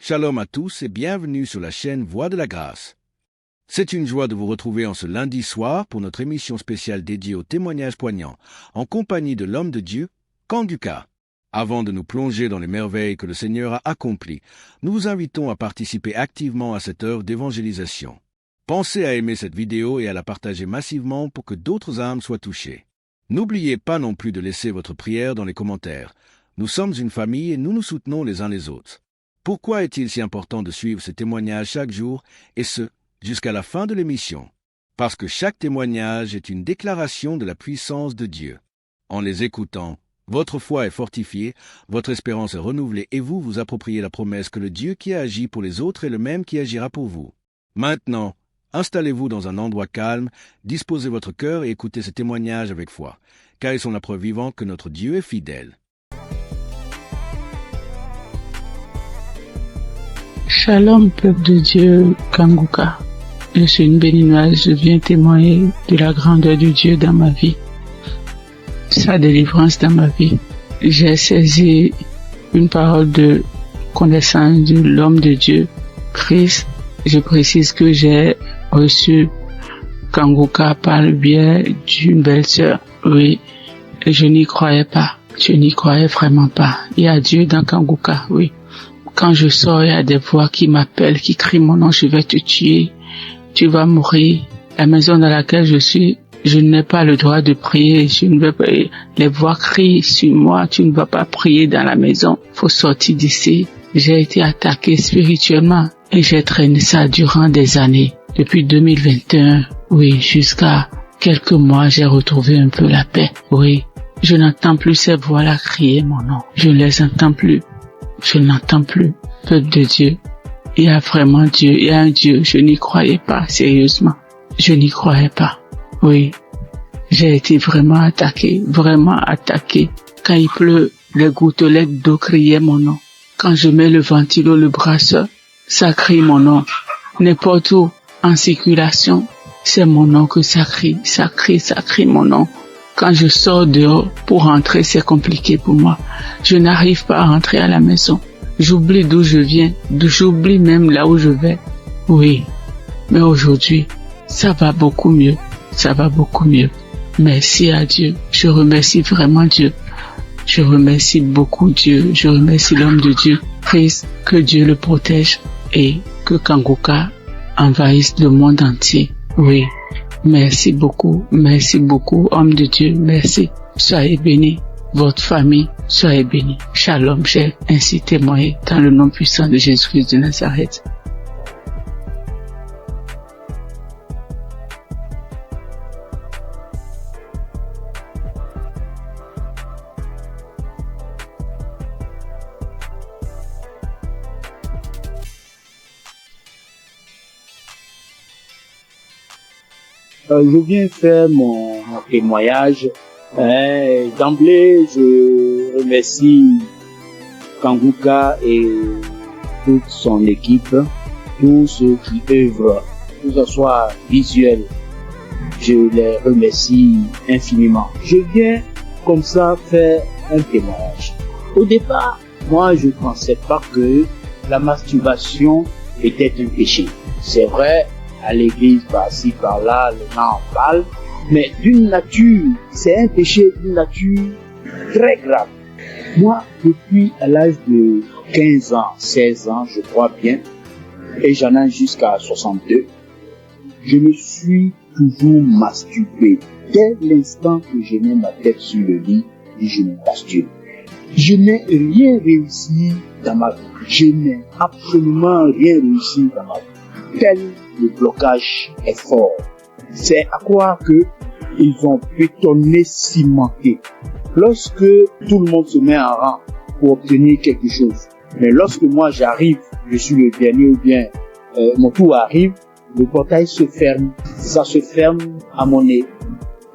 Shalom à tous et bienvenue sur la chaîne Voix de la Grâce. C'est une joie de vous retrouver en ce lundi soir pour notre émission spéciale dédiée aux témoignages poignants, en compagnie de l'homme de Dieu, Kanduka. Avant de nous plonger dans les merveilles que le Seigneur a accomplies, nous vous invitons à participer activement à cette œuvre d'évangélisation. Pensez à aimer cette vidéo et à la partager massivement pour que d'autres âmes soient touchées. N'oubliez pas non plus de laisser votre prière dans les commentaires. Nous sommes une famille et nous nous soutenons les uns les autres. Pourquoi est-il si important de suivre ces témoignages chaque jour, et ce, jusqu'à la fin de l'émission? Parce que chaque témoignage est une déclaration de la puissance de Dieu. En les écoutant, votre foi est fortifiée, votre espérance est renouvelée et vous vous appropriez la promesse que le Dieu qui a agi pour les autres est le même qui agira pour vous. Maintenant, installez-vous dans un endroit calme, disposez votre cœur et écoutez ces témoignages avec foi, car ils sont la preuve vivante que notre Dieu est fidèle. Shalom, peuple de Dieu, Kanguka. Je suis une béninoise, je viens témoigner de la grandeur de Dieu dans ma vie, sa délivrance dans ma vie. J'ai saisi une parole de connaissance de l'homme de Dieu, Christ. Je précise que j'ai reçu Kanguka par le biais d'une belle-sœur. Oui, je n'y croyais pas. Je n'y croyais vraiment pas. Il y a Dieu dans Kanguka, oui. Quand je sors, il y a des voix qui m'appellent, qui crient mon nom, je vais te tuer, tu vas mourir. La maison dans laquelle je suis, je n'ai pas le droit de prier, je ne veux pas. Les voix crient sur moi, tu ne vas pas prier dans la maison, faut sortir d'ici. J'ai été attaqué spirituellement et j'ai traîné ça durant des années. Depuis 2021, oui, jusqu'à quelques mois, j'ai retrouvé un peu la paix. Oui, je n'entends plus ces voix-là crier mon nom, je ne les entends plus. Je n'entends plus. Peuple de Dieu, il y a vraiment Dieu, il y a un Dieu. Je n'y croyais pas, sérieusement. Je n'y croyais pas. Oui, j'ai été vraiment attaqué. Quand il pleut, les gouttelettes d'eau criaient mon nom. Quand je mets le ventilo, le brasseur, ça crie mon nom. N'importe où, en circulation, c'est mon nom que ça crie mon nom. Quand je sors dehors, pour rentrer, c'est compliqué pour moi. Je n'arrive pas à rentrer à la maison. J'oublie d'où je viens, j'oublie même là où je vais. Oui, mais aujourd'hui, ça va beaucoup mieux. Merci à Dieu. Je remercie vraiment Dieu. Je remercie beaucoup Dieu. Je remercie l'homme de Dieu. Christ, que Dieu le protège et que Kanguka envahisse le monde entier. Oui. Merci beaucoup, homme de Dieu, merci. Soyez bénis, votre famille, soyez bénis. Shalom, j'ai ainsi témoigné dans le nom puissant de Jésus-Christ de Nazareth. Je viens faire mon témoignage. D'emblée, je remercie Kanguka et toute son équipe, tous ceux qui œuvrent, que ce soit visuel. Je les remercie infiniment. Je viens comme ça faire un témoignage. Au départ, moi, je ne pensais pas que la masturbation était un péché. C'est vrai, à l'église, par-ci, par-là, les gens en parlent, mais d'une nature, c'est un péché d'une nature très grave. Moi, depuis à l'âge de 15 ans, 16 ans, je crois bien, et j'en ai jusqu'à 62, je me suis toujours masturbé. Dès l'instant que je mets ma tête sur le lit, je me masturbe. Je n'ai rien réussi dans ma vie. Je n'ai absolument rien réussi dans ma vie. Tel le blocage est fort. C'est à croire que ils ont bétonné, cimenté. Lorsque tout le monde se met en rang pour obtenir quelque chose, mais lorsque moi j'arrive, je suis le dernier ou bien mon tour arrive, le portail se ferme. Ça se ferme à mon nez.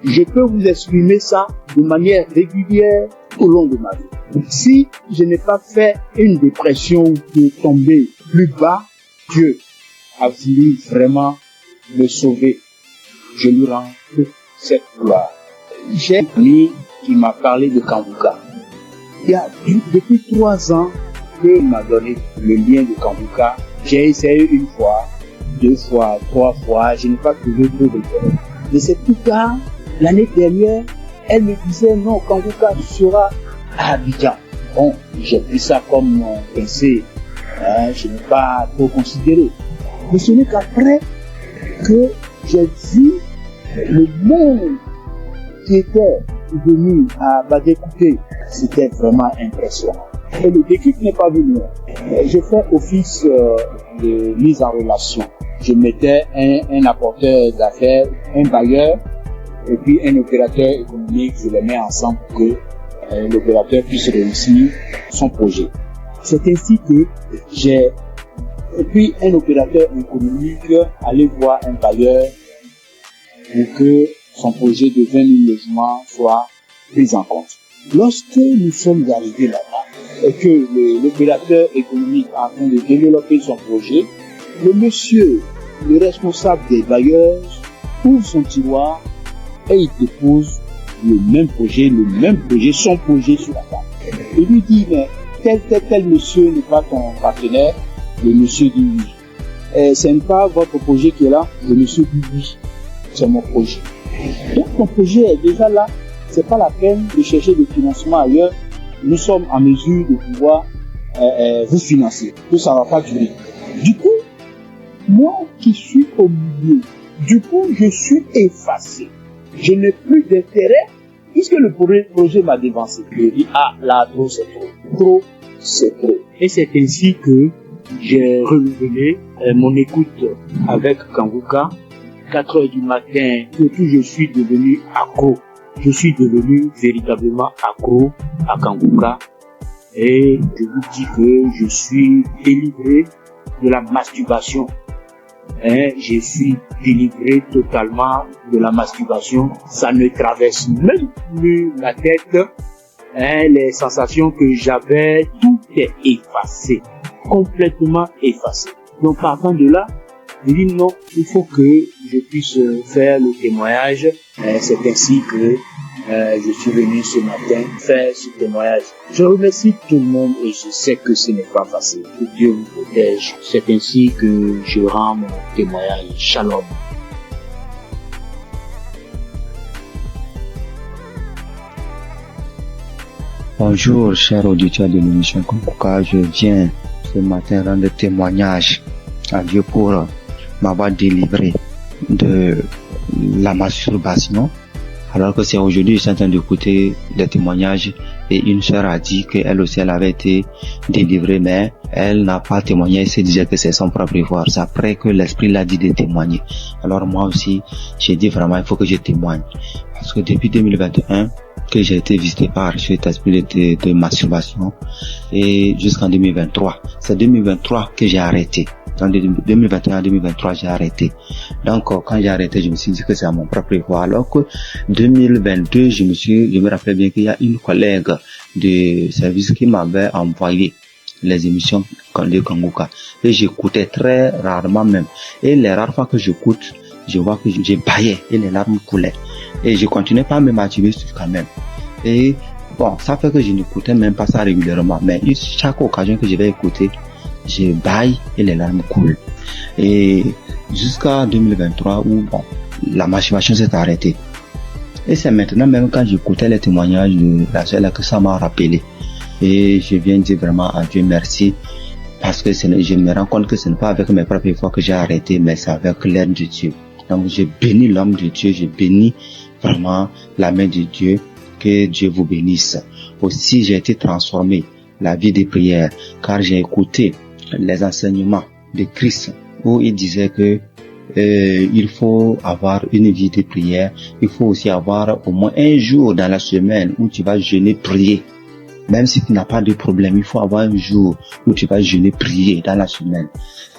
Je peux vous exprimer ça de manière régulière au long de ma vie. Si je n'ai pas fait une dépression de tomber plus bas, Dieu a voulu vraiment me sauver. Je lui rends toute cette gloire. J'ai un ami qui m'a parlé de Kanguka. Depuis 3 ans, peu m'a donné le lien de Kanguka. J'ai essayé une fois, 2 fois, 3 fois, je n'ai pas trouvé trop d'intérêt. Mais c'est plus tard, l'année dernière, elle me disait non, Kanguka sera à Abidjan. Bon, j'ai pris ça comme mon pensée, je n'ai pas trop considéré. Mais ce n'est qu'après que j'ai vu le monde qui était venu à Badékouté, c'était vraiment impressionnant. Et le déclic n'est pas venu. Je fais office de mise en relation. Je mettais un apporteur d'affaires, un bailleur, et puis un opérateur économique, je les mets ensemble pour que l'opérateur puisse réussir son projet. C'est ainsi que j'ai, et puis un opérateur économique, aller voir un bailleur pour que son projet de 20 000 logements soit pris en compte. Lorsque nous sommes arrivés là-bas et que l'opérateur économique est en train de développer son projet, le monsieur, le responsable des bailleurs, ouvre son tiroir et il dépose le même projet, son projet sur la table. Il lui dit, mais tel monsieur n'est pas ton partenaire. Le monsieur dit oui. Et ce n'est pas votre projet qui est là. Le monsieur dit oui. C'est mon projet. Donc ton projet est déjà là. C'est pas la peine de chercher des financements ailleurs. Nous sommes en mesure de pouvoir vous financer. Tout ça va pas durer. Du coup, moi qui suis au milieu, je suis effacé. Je n'ai plus d'intérêt puisque le projet m'a dévancé. Je dis, ah, là, trop, c'est trop. Trop, c'est trop. Et c'est ainsi que j'ai renouvelé mon écoute avec Kanguka. 4 heures du matin, surtout je suis devenu accro. Je suis devenu véritablement accro à Kanguka. Et je vous dis que je suis délivré de la masturbation. Je suis délivré totalement de la masturbation. Ça ne traverse même plus la tête. Les sensations que j'avais, tout est effacé. Complètement effacé. Donc partant de là, je dis non, il faut que je puisse faire le témoignage. C'est ainsi que je suis venu ce matin faire ce témoignage. Je remercie tout le monde et je sais que ce n'est pas facile. Que Dieu vous protège. C'est ainsi que je rends mon témoignage. Shalom. Bonjour, chers auditeurs de l'émission Kanguka. Je viens ce matin rendre témoignage à Dieu pour m'avoir délivré de la masturbation. Alors que c'est aujourd'hui, je suis en train d'écouter les témoignages et une sœur a dit qu'elle aussi, elle avait été délivrée, mais elle n'a pas témoigné, elle se disait que c'est son propre pouvoir. C'est après que l'Esprit l'a dit de témoigner. Alors moi aussi, j'ai dit vraiment, il faut que je témoigne. Parce que depuis 2021, que j'ai été visité par cet esprit de masturbation et jusqu'en 2023. C'est 2023 que j'ai arrêté. En 2021 à 2023, j'ai arrêté. Donc, quand j'ai arrêté, je me suis dit que c'est à mon propre pouvoir. Alors que 2022, je me rappelle bien qu'il y a une collègue de service qui m'avait envoyé les émissions de Kanguka. Et j'écoutais très rarement même. Et les rares fois que j'écoute, je vois que j'ai baillé et les larmes coulaient. Et je continuais pas à me masturber quand même. Et bon, ça fait que je n'écoutais même pas ça régulièrement. Mais chaque occasion que je vais écouter, je baille et les larmes coulent. Et jusqu'à 2023 où bon, la masturbation s'est arrêtée. Et c'est maintenant même quand j'écoutais les témoignages de la sœur que ça m'a rappelé. Et je viens dire vraiment à Dieu merci. Parce que je me rends compte que ce n'est pas avec mes propres efforts que j'ai arrêté, mais c'est avec l'aide de Dieu. Donc je bénis l'homme de Dieu, je bénis vraiment la main de Dieu. Que Dieu vous bénisse. Aussi, j'ai été transformé la vie des prières, car j'ai écouté les enseignements de Christ où il disait que il faut avoir une vie de prière. Il faut aussi avoir au moins un jour dans la semaine où tu vas jeûner, prier. Même si tu n'as pas de problème, il faut avoir un jour où tu vas jeûner, prier dans la semaine.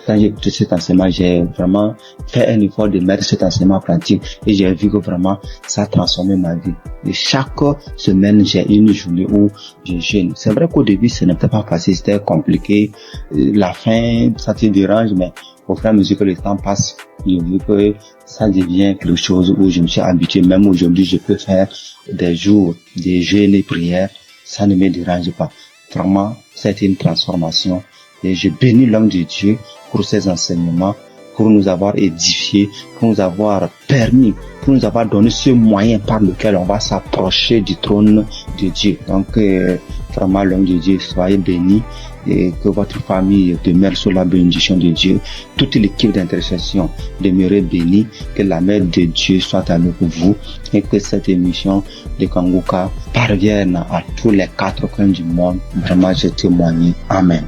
Quand j'ai écouté cet enseignement, j'ai vraiment fait un effort de mettre cet enseignement en pratique et j'ai vu que vraiment ça a transformé ma vie. Et chaque semaine, j'ai une journée où je jeûne. C'est vrai qu'au début, ce n'était pas facile, c'était compliqué. La faim, ça te dérange, mais au fur et à mesure que le temps passe, j'ai vu que ça devient quelque chose où je me suis habitué. Même aujourd'hui, je peux faire des jours de jeûne et prière. Ça ne me dérange pas. Vraiment, ça a été une transformation. Et je bénis l'homme de Dieu pour ses enseignements, pour nous avoir édifiés, pour nous avoir permis, pour nous avoir donné ce moyen par lequel on va s'approcher du trône de Dieu. Donc, vraiment, l'homme de Dieu, soyez bénis et que votre famille demeure sous la bénédiction de Dieu. Toute l'équipe d'intercession demeure bénie, que la main de Dieu soit avec vous et que cette émission de Kanguka parvienne à tous les 4 coins du monde. Vraiment, je témoigne. Amen.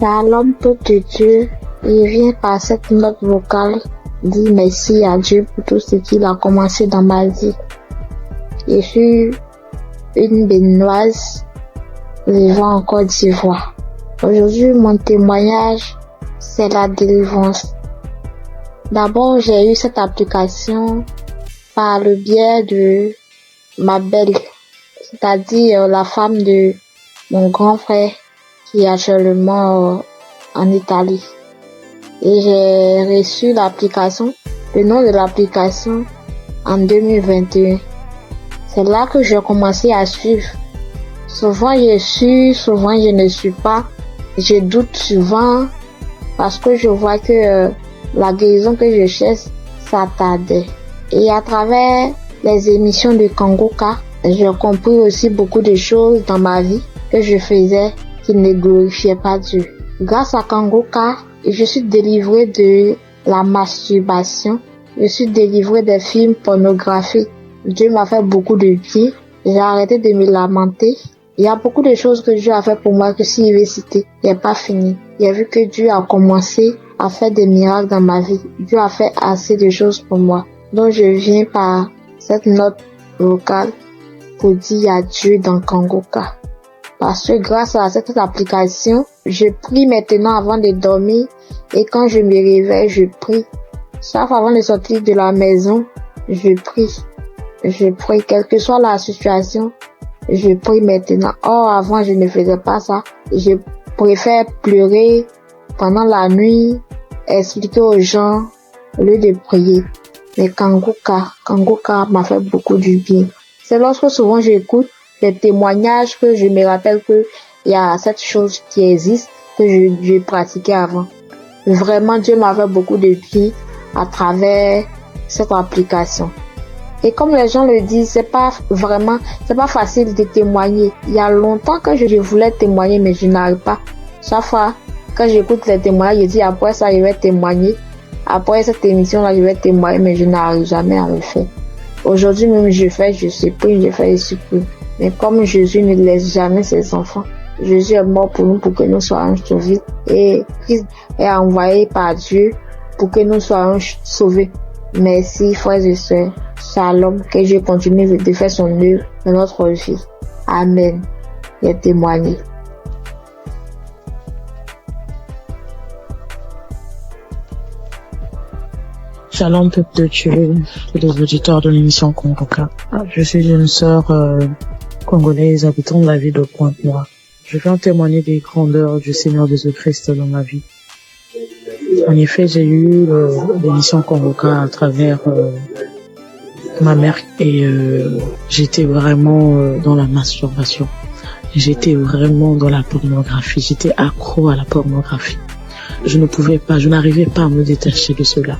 L'homme peuple de Dieu, il vient par cette note vocale dire merci à Dieu pour tout ce qu'il a commencé dans ma vie. Je suis une béninoise vivant en Côte d'Ivoire. Aujourd'hui, mon témoignage, c'est la délivrance. D'abord, j'ai eu cette application par le biais de ma belle, c'est-à-dire la femme de mon grand frère qui est actuellement en Italie. Et j'ai reçu l'application, le nom de l'application en 2021. C'est là que j'ai commencé à suivre. Souvent je suis, souvent je ne suis pas. Je doute souvent parce que je vois que la guérison que je cherche, ça tardait. Et à travers les émissions de Kanguka, j'ai compris aussi beaucoup de choses dans ma vie que je faisais qui ne glorifiaient pas Dieu. Grâce à Kanguka, je suis délivrée de la masturbation. Je suis délivrée des films pornographiques. Dieu m'a fait beaucoup de bien. J'ai arrêté de me lamenter. Il y a beaucoup de choses que Dieu a fait pour moi que si je vais citer, il n'est pas fini. J'ai vu que Dieu a commencé à faire des miracles dans ma vie. Dieu a fait assez de choses pour moi. Donc je viens par cette note vocale pour dire adieu dans Kanguka. Parce que grâce à cette application, je prie maintenant avant de dormir et quand je me réveille, je prie. Chaque fois avant de sortir de la maison, je prie. Je prie, quelle que soit la situation, je prie maintenant. Or, avant, je ne faisais pas ça. Je préfère pleurer pendant la nuit, expliquer aux gens au lieu de prier. Mais Kanguka m'a fait beaucoup du bien. C'est lorsque souvent j'écoute les témoignages que je me rappelle que il y a cette chose qui existe que je pratiquais avant. Vraiment, Dieu m'a fait beaucoup de bien à travers cette application. Et comme les gens le disent, c'est pas facile de témoigner. Il y a longtemps que je voulais témoigner, mais je n'arrive pas. Chaque fois, quand j'écoute les témoignages, je dis après ça, je vais témoigner. Après cette émission-là, je vais témoigner, mais je n'arrive jamais à le faire. Aujourd'hui même, je supplie, je fais, je supplie. Mais comme Jésus ne laisse jamais ses enfants, Jésus est mort pour nous, pour que nous soyons sauvés. Et Christ est envoyé par Dieu pour que nous soyons sauvés. Merci, frères et sœurs. Shalom, que Dieu continue de faire son œuvre dans notre vie. Amen. Et témoigner. Shalom, peuple de Dieu, tous les auditeurs de l'émission Kanguka. Je suis une sœur congolaise habitant la ville de Pointe-Noire. Je viens témoigner des grandeurs du Seigneur Jésus-Christ dans ma vie. En effet, j'ai eu l'émission Kanguka à travers ma mère et j'étais vraiment dans la masturbation. J'étais vraiment dans la pornographie. J'étais accro à la pornographie. Je n'arrivais pas à me détacher de cela.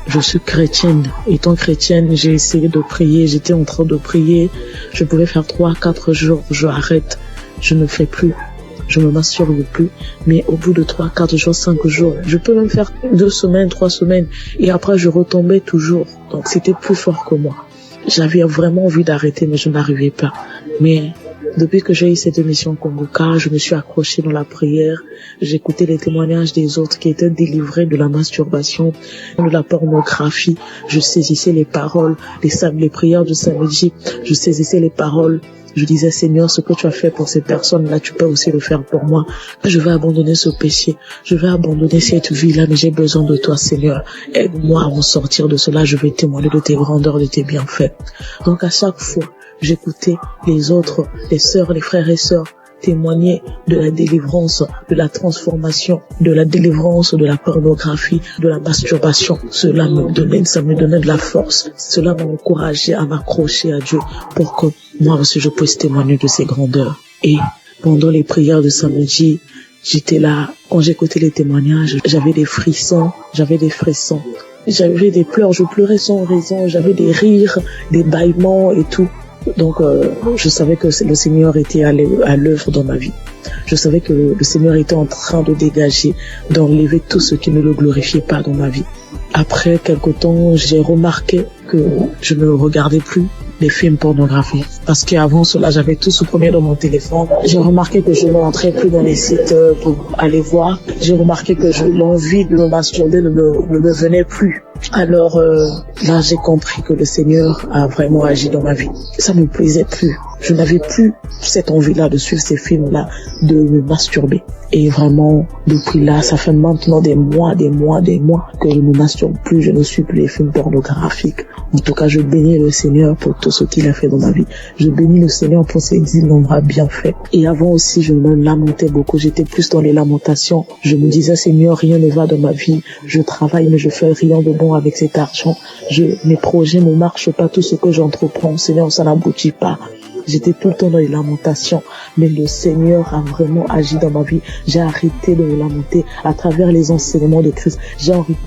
Je suis chrétienne. Étant chrétienne, j'ai essayé de prier. J'étais en train de prier. Je pouvais faire 3-4 jours. Je arrête. Je ne fais plus. Je me masturbe plus. Mais au bout de 3-4 jours, 5 jours, je peux même faire 2 semaines, 3 semaines. Et après, je retombais toujours. Donc, c'était plus fort que moi. J'avais vraiment envie d'arrêter, mais je n'arrivais pas. Mais depuis que j'ai eu cette émission Kanguka, je me suis accrochée dans la prière. J'écoutais les témoignages des autres qui étaient délivrés de la masturbation, de la pornographie. Je saisissais les paroles, les prières du samedi. Je saisissais les paroles. Je disais, Seigneur, ce que tu as fait pour ces personnes-là, tu peux aussi le faire pour moi. Je vais abandonner ce péché. Je vais abandonner cette vie-là, mais j'ai besoin de toi, Seigneur. Aide-moi à m'en sortir de cela. Je vais témoigner de tes grandeurs, de tes bienfaits. Donc, à chaque fois, j'écoutais les autres, les sœurs, les frères et sœurs témoigner de la délivrance, de la transformation, de la délivrance de la pornographie, de la masturbation. Cela me donnait de la force. Cela m'a encouragé à m'accrocher à Dieu pour que moi aussi je puisse témoigner de ses grandeurs. Et pendant les prières de samedi, j'étais là, quand j'écoutais les témoignages, j'avais des frissons. J'avais des pleurs, je pleurais sans raison, j'avais des rires, des bâillements et tout. Donc, je savais que le Seigneur était à l'œuvre dans ma vie. Je savais que le Seigneur était en train de dégager, d'enlever tout ce qui ne le glorifiait pas dans ma vie. Après quelque temps, j'ai remarqué que je ne regardais plus les films pornographiques. Parce qu'avant cela, j'avais tout supprimé dans mon téléphone. J'ai remarqué que je n'entrais plus dans les sites pour aller voir. J'ai remarqué que l'envie de me masturber ne me venait plus. Alors là, j'ai compris que le Seigneur a vraiment agi dans ma vie. Ça ne me plaisait plus. Je n'avais plus cette envie-là de suivre ces films-là, de me masturber. Et vraiment, depuis là, ça fait maintenant des mois que je ne masturbe plus, je ne suis plus les films pornographiques. En tout cas, je bénis le Seigneur pour tout ce qu'il a fait dans ma vie. Je bénis le Seigneur pour ses innombrables bienfaits. Et avant aussi, je me lamentais beaucoup. J'étais plus dans les lamentations. Je me disais, Seigneur, rien ne va dans ma vie. Je travaille, mais je fais rien de bon avec cet argent. Mes projets ne marchent pas. Tout ce que j'entreprends, Seigneur, ça n'aboutit pas. J'étais tout le temps dans les lamentations, mais le Seigneur a vraiment agi dans ma vie. J'ai arrêté de me lamenter à travers les enseignements de Christ.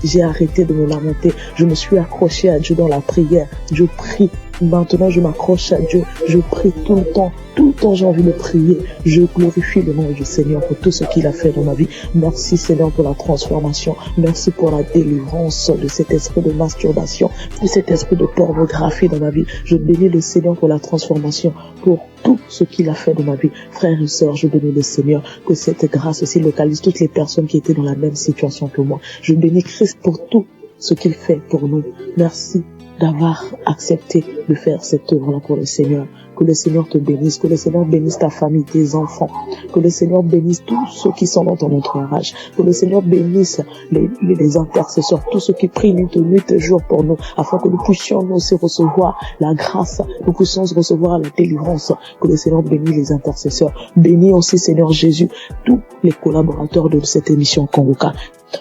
J'ai arrêté de me lamenter. Je me suis accroché à Dieu dans la prière. Je prie. Maintenant, je m'accroche à Dieu. Je prie tout le temps. Tout le temps, j'ai envie de prier. Je glorifie le nom du Seigneur pour tout ce qu'il a fait dans ma vie. Merci, Seigneur, pour la transformation. Merci pour la délivrance de cet esprit de masturbation, de cet esprit de pornographie dans ma vie. Je bénis le Seigneur pour la transformation, pour tout ce qu'il a fait dans ma vie. Frères et sœurs, je bénis le Seigneur, que cette grâce aussi localise toutes les personnes qui étaient dans la même situation que moi. Je bénis Christ pour tout ce qu'il fait pour nous. Merci d'avoir accepté de faire cette œuvre-là pour le Seigneur. Que le Seigneur te bénisse, que le Seigneur bénisse ta famille, tes enfants, que le Seigneur bénisse tous ceux qui sont dans ton entourage, que le Seigneur bénisse les intercesseurs, tous ceux qui prient nuit et jour pour nous, afin que nous puissions nous aussi recevoir la grâce, nous puissions recevoir la délivrance. Que le Seigneur bénisse les intercesseurs. Bénis aussi, Seigneur Jésus, tous les collaborateurs de cette émission Kanguka.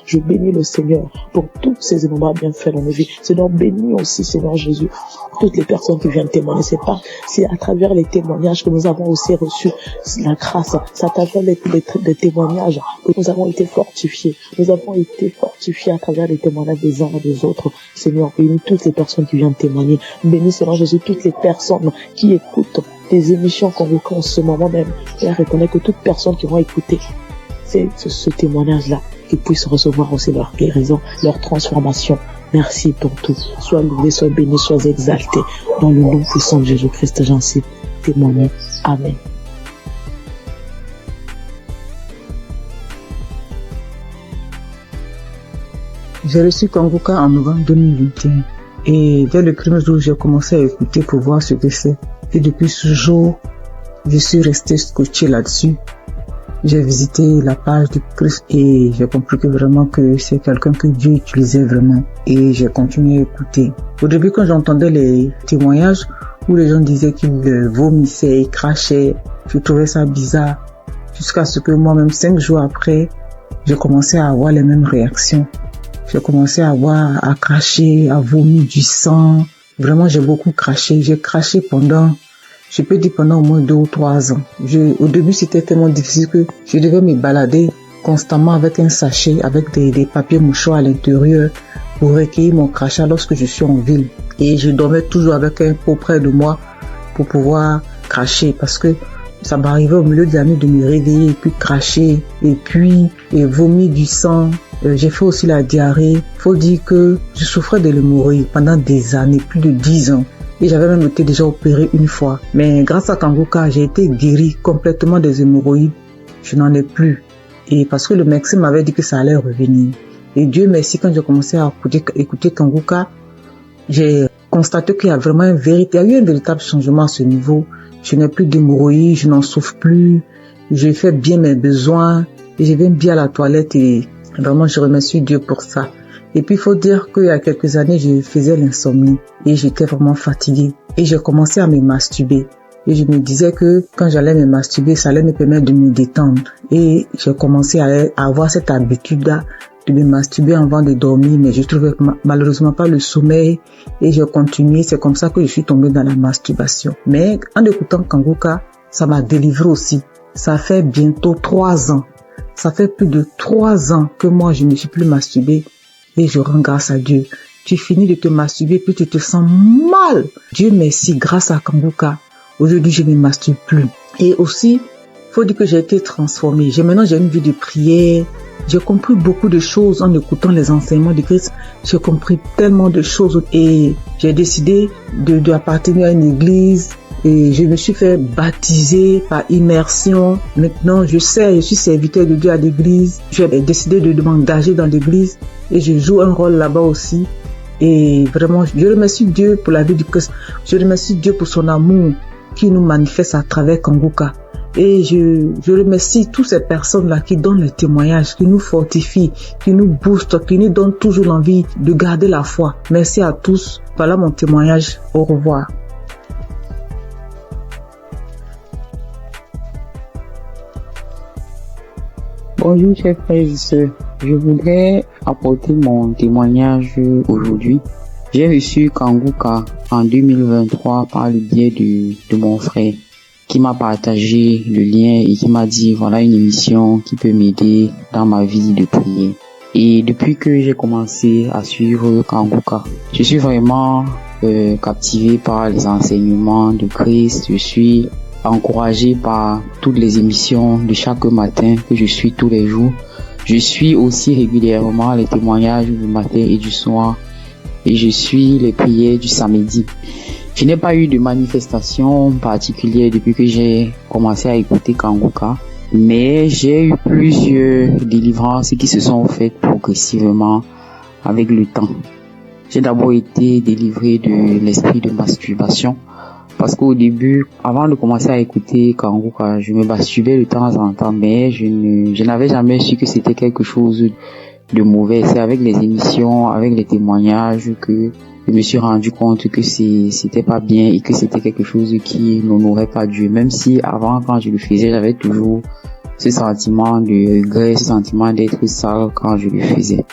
Je bénis le Seigneur pour tous ces innombrables bienfaits dans nos vies. Seigneur, bénis aussi, Seigneur Jésus, toutes les personnes qui viennent témoigner. C'est à travers les témoignages que nous avons aussi reçu la grâce. C'est à travers les témoignages que nous avons été fortifiés. Nous avons été fortifiés à travers les témoignages des uns et des autres. Seigneur, bénis toutes les personnes qui viennent témoigner. Bénis, Seigneur Jésus, toutes les personnes qui écoutent des émissions qu'on veut en ce moment même. Père, reconnais que toutes personnes qui vont écouter ce témoignage-là, qu'ils puissent recevoir aussi leur guérison, leur transformation. Merci pour tout. Sois loué, sois béni, sois exalté. Dans le nom puissant de Jésus-Christ, j'en sais témoigner. Amen. J'ai reçu Kanguka en novembre 2021. Et dès le premier jour, j'ai commencé à écouter pour voir ce que c'est. Et depuis ce jour, je suis resté scotché là-dessus. J'ai visité la page du Christ et j'ai compris que vraiment que c'est quelqu'un que Dieu utilisait vraiment. Et j'ai continué à écouter. Au début, quand j'entendais les témoignages où les gens disaient qu'ils vomissaient et crachaient, je trouvais ça bizarre. Jusqu'à ce que moi-même, 5 jours après, j'ai commencé à avoir les mêmes réactions. J'ai commencé à cracher, à vomir du sang. Vraiment, j'ai beaucoup craché. J'ai craché pendant au moins 2 ou 3 ans. Au début, c'était tellement difficile que je devais me balader constamment avec un sachet, avec des papiers mouchoirs à l'intérieur pour recueillir mon crachat lorsque je suis en ville. Et je dormais toujours avec un pot près de moi pour pouvoir cracher parce que ça m'arrivait au milieu de la nuit de me réveiller et puis cracher et vomir du sang. J'ai fait aussi la diarrhée. Faut dire que je souffrais de l'hémorroïde pendant des années, plus de 10 ans. Et j'avais même été déjà opéré une fois. Mais grâce à Kanguka, j'ai été guéri complètement des hémorroïdes. Je n'en ai plus. Et parce que le médecin m'avait dit que ça allait revenir. Et Dieu merci, quand j'ai commencé à écouter Kanguka, j'ai constaté qu'il y a vraiment eu un véritable changement à ce niveau. Je n'ai plus d'hémorroïdes, je n'en souffre plus. Je fais bien mes besoins. Et je vais bien à la toilette et vraiment je remercie Dieu pour ça. Et puis, il faut dire qu'il y a quelques années, je faisais l'insomnie et j'étais vraiment fatiguée. Et j'ai commencé à me masturber. Et je me disais que quand j'allais me masturber, ça allait me permettre de me détendre. Et j'ai commencé à avoir cette habitude-là de me masturber avant de dormir, mais je trouvais malheureusement pas le sommeil et j'ai continué. C'est comme ça que je suis tombée dans la masturbation. Mais en écoutant Kanguka, ça m'a délivré aussi. Ça fait bientôt 3 ans. Ça fait plus de 3 ans que moi je ne suis plus masturbée et je rends grâce à Dieu. Tu finis de te masturber puis tu te sens mal. Dieu merci, grâce à Kanguka. Aujourd'hui, je ne me masturbe plus. Et aussi, faut dire que j'ai été transformée. Maintenant, j'ai une vie de prière. J'ai compris beaucoup de choses en écoutant les enseignements de Christ. J'ai compris tellement de choses et j'ai décidé d'appartenir à une église et je me suis fait baptiser par immersion. Maintenant, je suis serviteur de Dieu à l'église. J'ai décidé de m'engager dans l'église et je joue un rôle là-bas aussi. Et vraiment, je remercie Dieu pour la vie du Christ. Je remercie Dieu pour son amour qui nous manifeste à travers Kanguka. Et je remercie toutes ces personnes-là qui donnent les témoignages, qui nous fortifient, qui nous boostent, qui nous donnent toujours l'envie de garder la foi. Merci à tous. Voilà mon témoignage. Au revoir. Bonjour chers frères et sœurs. Je voudrais apporter mon témoignage aujourd'hui. J'ai reçu Kanguka en 2023 par le biais de mon frère qui m'a partagé le lien et qui m'a dit voilà une émission qui peut m'aider dans ma vie de prière. Et depuis que j'ai commencé à suivre Kanguka, je suis vraiment captivé par les enseignements de Christ. Je suis encouragé par toutes les émissions de chaque matin que je suis tous les jours. Je suis aussi régulièrement les témoignages du matin et du soir et je suis les prières du samedi. Je n'ai pas eu de manifestation particulière depuis que j'ai commencé à écouter Kanguka, mais j'ai eu plusieurs délivrances qui se sont faites progressivement avec le temps. J'ai d'abord été délivré de l'esprit de masturbation parce qu'au début, avant de commencer à écouter Kanguka, je me masturbais de temps en temps, mais je n'avais jamais su que c'était quelque chose de mauvais. C'est avec les émissions, avec les témoignages que je me suis rendu compte que c'était pas bien et que c'était quelque chose qui n'honorait pas Dieu. Même si avant, quand je le faisais, j'avais toujours ce sentiment de regret, ce sentiment d'être sale quand je le faisais.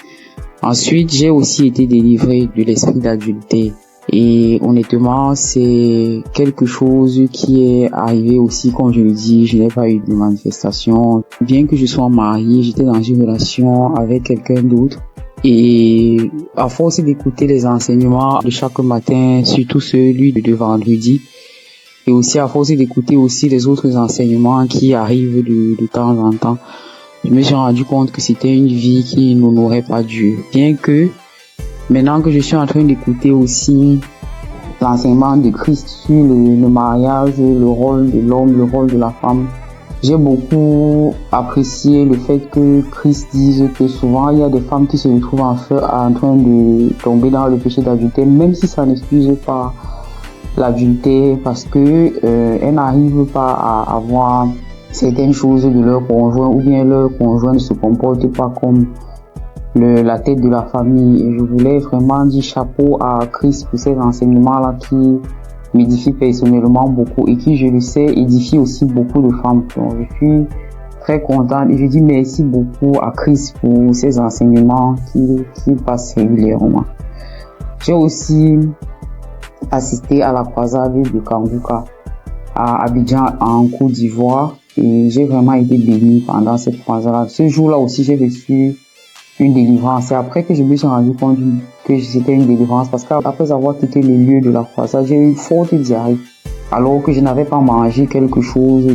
Ensuite, j'ai aussi été délivré de l'esprit d'adultère. Et honnêtement, c'est quelque chose qui est arrivé aussi, comme je le dis, je n'ai pas eu de manifestation. Bien que je sois marié, j'étais dans une relation avec quelqu'un d'autre. Et à force d'écouter les enseignements de chaque matin, surtout celui de vendredi, et aussi à force d'écouter aussi les autres enseignements qui arrivent de temps en temps, je me suis rendu compte que c'était une vie qui n'honorait pas Dieu. Bien que maintenant que je suis en train d'écouter aussi l'enseignement de Christ sur le mariage, le rôle de l'homme, le rôle de la femme, j'ai beaucoup apprécié le fait que Christ dise que souvent il y a des femmes qui se retrouvent en train de tomber dans le péché d'adultère, même si ça n'excuse pas l'adultère, parce que elles n'arrivent pas à avoir certaines choses de leur conjoint, ou bien leur conjoint ne se comporte pas comme la tête de la famille. Et je voulais vraiment dire chapeau à Christ pour ces enseignements-là qui m'édifient personnellement beaucoup et qui, je le sais, édifient aussi beaucoup de femmes. Donc, je suis très contente et je dis merci beaucoup à Christ pour ces enseignements qui passent régulièrement. J'ai aussi assisté à la croisade de Kanguka à Abidjan en Côte d'Ivoire et j'ai vraiment été béni pendant cette croisade. Ce jour-là aussi, j'ai reçu une délivrance. C'est après que je me suis rendu compte que c'était une délivrance parce qu'après avoir quitté le lieu de la croisade, j'ai eu une forte diarrhée alors que je n'avais pas mangé quelque chose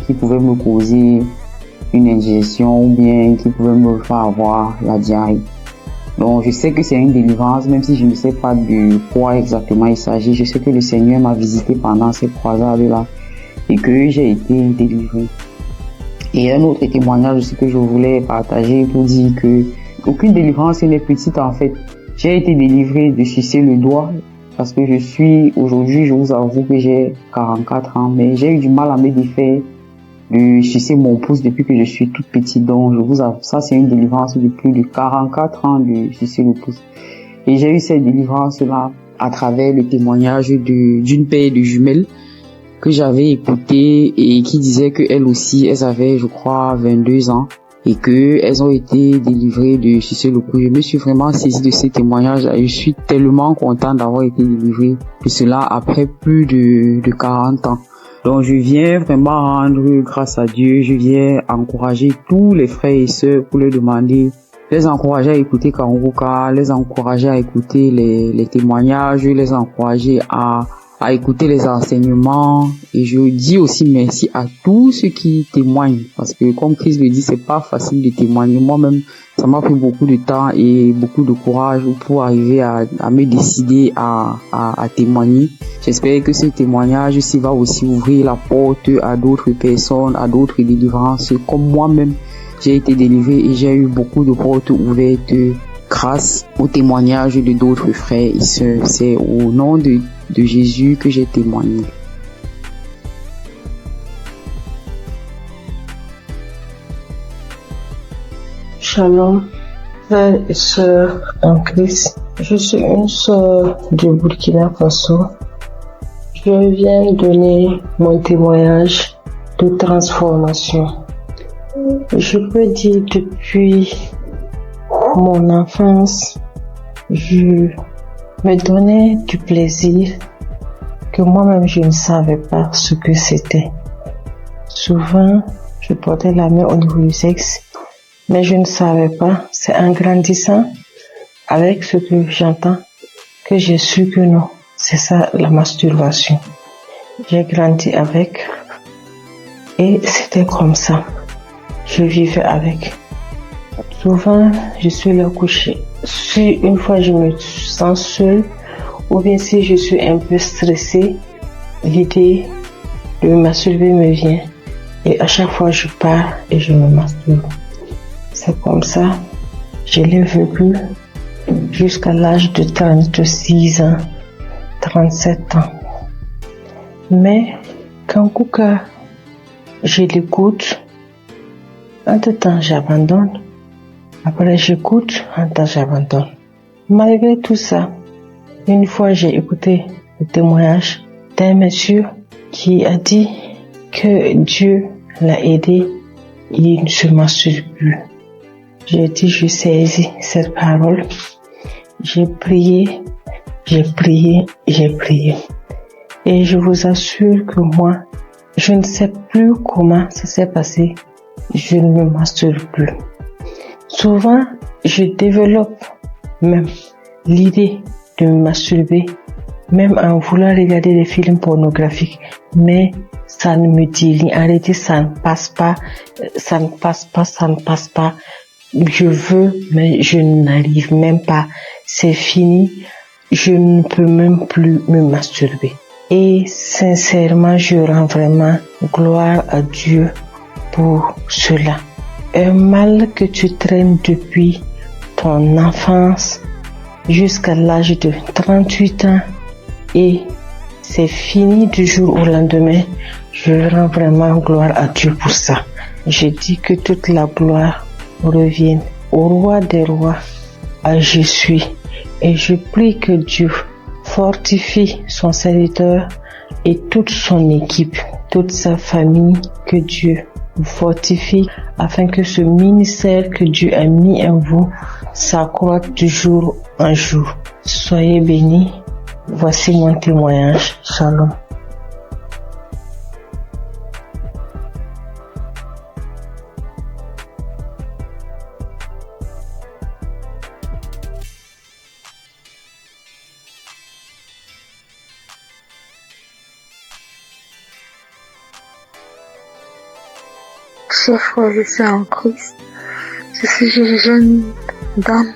qui pouvait me causer une indigestion ou bien qui pouvait me faire avoir la diarrhée. Donc je sais que c'est une délivrance, même si je ne sais pas de quoi exactement il s'agit. Je sais que le Seigneur m'a visité pendant cette croisade-là et que j'ai été délivré. Et un autre témoignage aussi que je voulais partager pour dire que aucune délivrance n'est petite en fait. J'ai été délivré de sucer le doigt parce que aujourd'hui, je vous avoue que j'ai 44 ans, mais j'ai eu du mal à me défaire de sucer mon pouce depuis que je suis toute petite. Donc, je vous avoue, ça c'est une délivrance de plus de 44 ans de sucer le pouce. Et j'ai eu cette délivrance-là à travers le témoignage d'une paire de jumelles que j'avais écoutées et qui disaient que elles aussi, elles avaient, je crois, 22 ans et que elles ont été délivrées de Cissé Loko. Je me suis vraiment saisie de ces témoignages et je suis tellement contente d'avoir été délivrée de cela après plus de 40 ans. Donc je viens vraiment rendre grâce à Dieu, je viens encourager tous les frères et sœurs pour leur demander, les encourager à écouter Kanguka, les encourager à écouter les témoignages, les encourager à écouter les enseignements. Et je dis aussi merci à tous ceux qui témoignent, parce que comme Chris le dit, c'est pas facile de témoigner. Moi-même, ça m'a pris beaucoup de temps et beaucoup de courage pour arriver à me décider à témoigner. J'espère que ce témoignage aussi va aussi ouvrir la porte à d'autres personnes, à d'autres délivrances, comme moi-même j'ai été délivré et j'ai eu beaucoup de portes ouvertes grâce au témoignage de d'autres frères et sœurs. C'est au nom de Jésus que j'ai témoigné. Shalom, frères et sœurs en Christ. Je suis une sœur du Burkina Faso. Je viens donner mon témoignage de transformation. Je peux dire depuis mon enfance, je me donnais du plaisir que moi-même je ne savais pas ce que c'était. Souvent, je portais la main au niveau du sexe, mais je ne savais pas. C'est en grandissant avec ce que j'entends que j'ai su que non, c'est ça la masturbation. J'ai grandi avec et c'était comme ça. Je vivais avec. Souvent, je suis là couchée. Si une fois je me sens seule, ou bien si je suis un peu stressée, l'idée de me masturber me vient. Et à chaque fois, je pars et je me masturbe. C'est comme ça, je l'ai vécu jusqu'à l'âge de 36 ans, 37 ans. Mais quand Kouka, je l'écoute, entre-temps j'abandonne. Après j'écoute, entre-temps j'abandonne. Malgré tout ça, une fois j'ai écouté le témoignage d'un monsieur qui a dit que Dieu l'a aidé, il ne se masturbe plus. J'ai dit, je saisis cette parole. J'ai prié. Et je vous assure que moi, je ne sais plus comment ça s'est passé. Je ne me masturbe plus. Souvent, je développe même l'idée de me masturber, même en voulant regarder des films pornographiques. Mais ça ne me dit rien. En réalité, ça ne passe pas. Je veux, mais je n'arrive même pas. C'est fini. Je ne peux même plus me masturber. Et sincèrement, je rends vraiment gloire à Dieu pour cela. Un mal que tu traînes depuis ton enfance jusqu'à l'âge de 38 ans et c'est fini du jour au lendemain. Je rends vraiment gloire à Dieu pour ça. Je dis que toute la gloire revienne au roi des rois, à Jésus. Et je prie que Dieu fortifie son serviteur et toute son équipe, toute sa famille, que Dieu vous fortifie afin que ce ministère que Dieu a mis en vous s'accroisse de jour en jour. Soyez bénis. Voici mon témoignage. Shalom. Chers frères et sœurs en Christ, je suis une jeune dame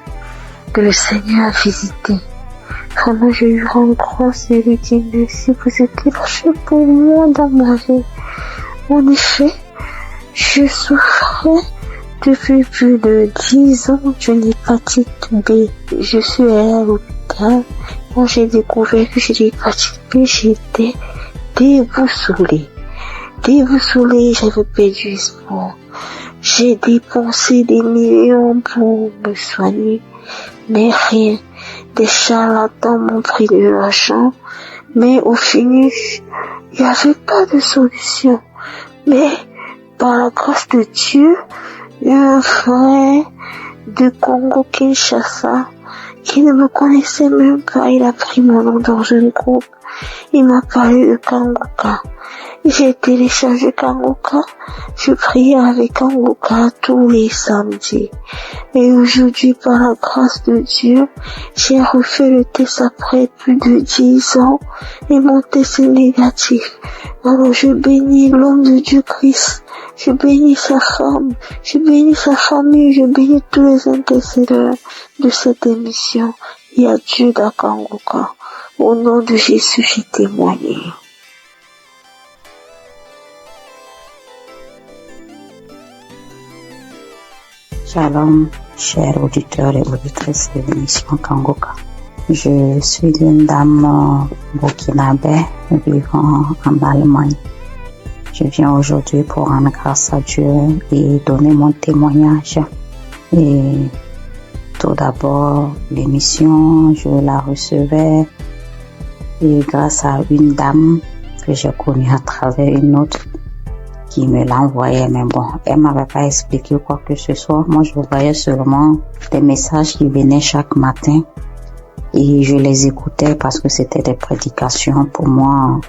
que le Seigneur a visitée. Vraiment, je lui rends grâce et lui dis merci, vous êtes lâché pour moi dans ma vie. En effet, je souffrais depuis plus de 10 ans d'une hépatite B. Je suis allée à l'hôpital. Quand j'ai découvert que j'ai l'hépatite B, j'étais déboussolée. J'avais perdu espoir. J'ai dépensé des millions pour me soigner, mais rien. Des charlatans m'ont pris de l'argent, mais au finish, Il n'y avait pas de solution. Mais par la grâce de Dieu, un frère de Congo-Kinshasa qui ne me connaissait même pas, il a pris mon nom dans un groupe. Il m'a parlé de Kanguka. J'ai téléchargé Kanguka. Je priais avec Kanguka tous les samedis. Et aujourd'hui, par la grâce de Dieu, j'ai refait le test après plus de 10 ans et mon test est négatif. Alors je bénis l'homme de Dieu Christ. Je bénis sa femme. Je bénis sa famille. Je bénis tous les intercesseurs de cette émission. Il y a Dieu dans Kanguka. Au nom de Jésus, j'ai témoigné. Shalom, chers auditeurs et auditrices de l'émission Kanguka. Je suis une dame burkinabé vivant en Allemagne. Je viens aujourd'hui pour rendre grâce à Dieu et donner mon témoignage. Et tout d'abord, l'émission, je la recevais et grâce à une dame que j'ai connue à travers une autre qui me l'a envoyé, mais bon, elle m'avait pas expliqué quoi que ce soit. Moi, je voyais seulement des messages qui venaient chaque matin et je les écoutais parce que c'était des prédications. Pour moi,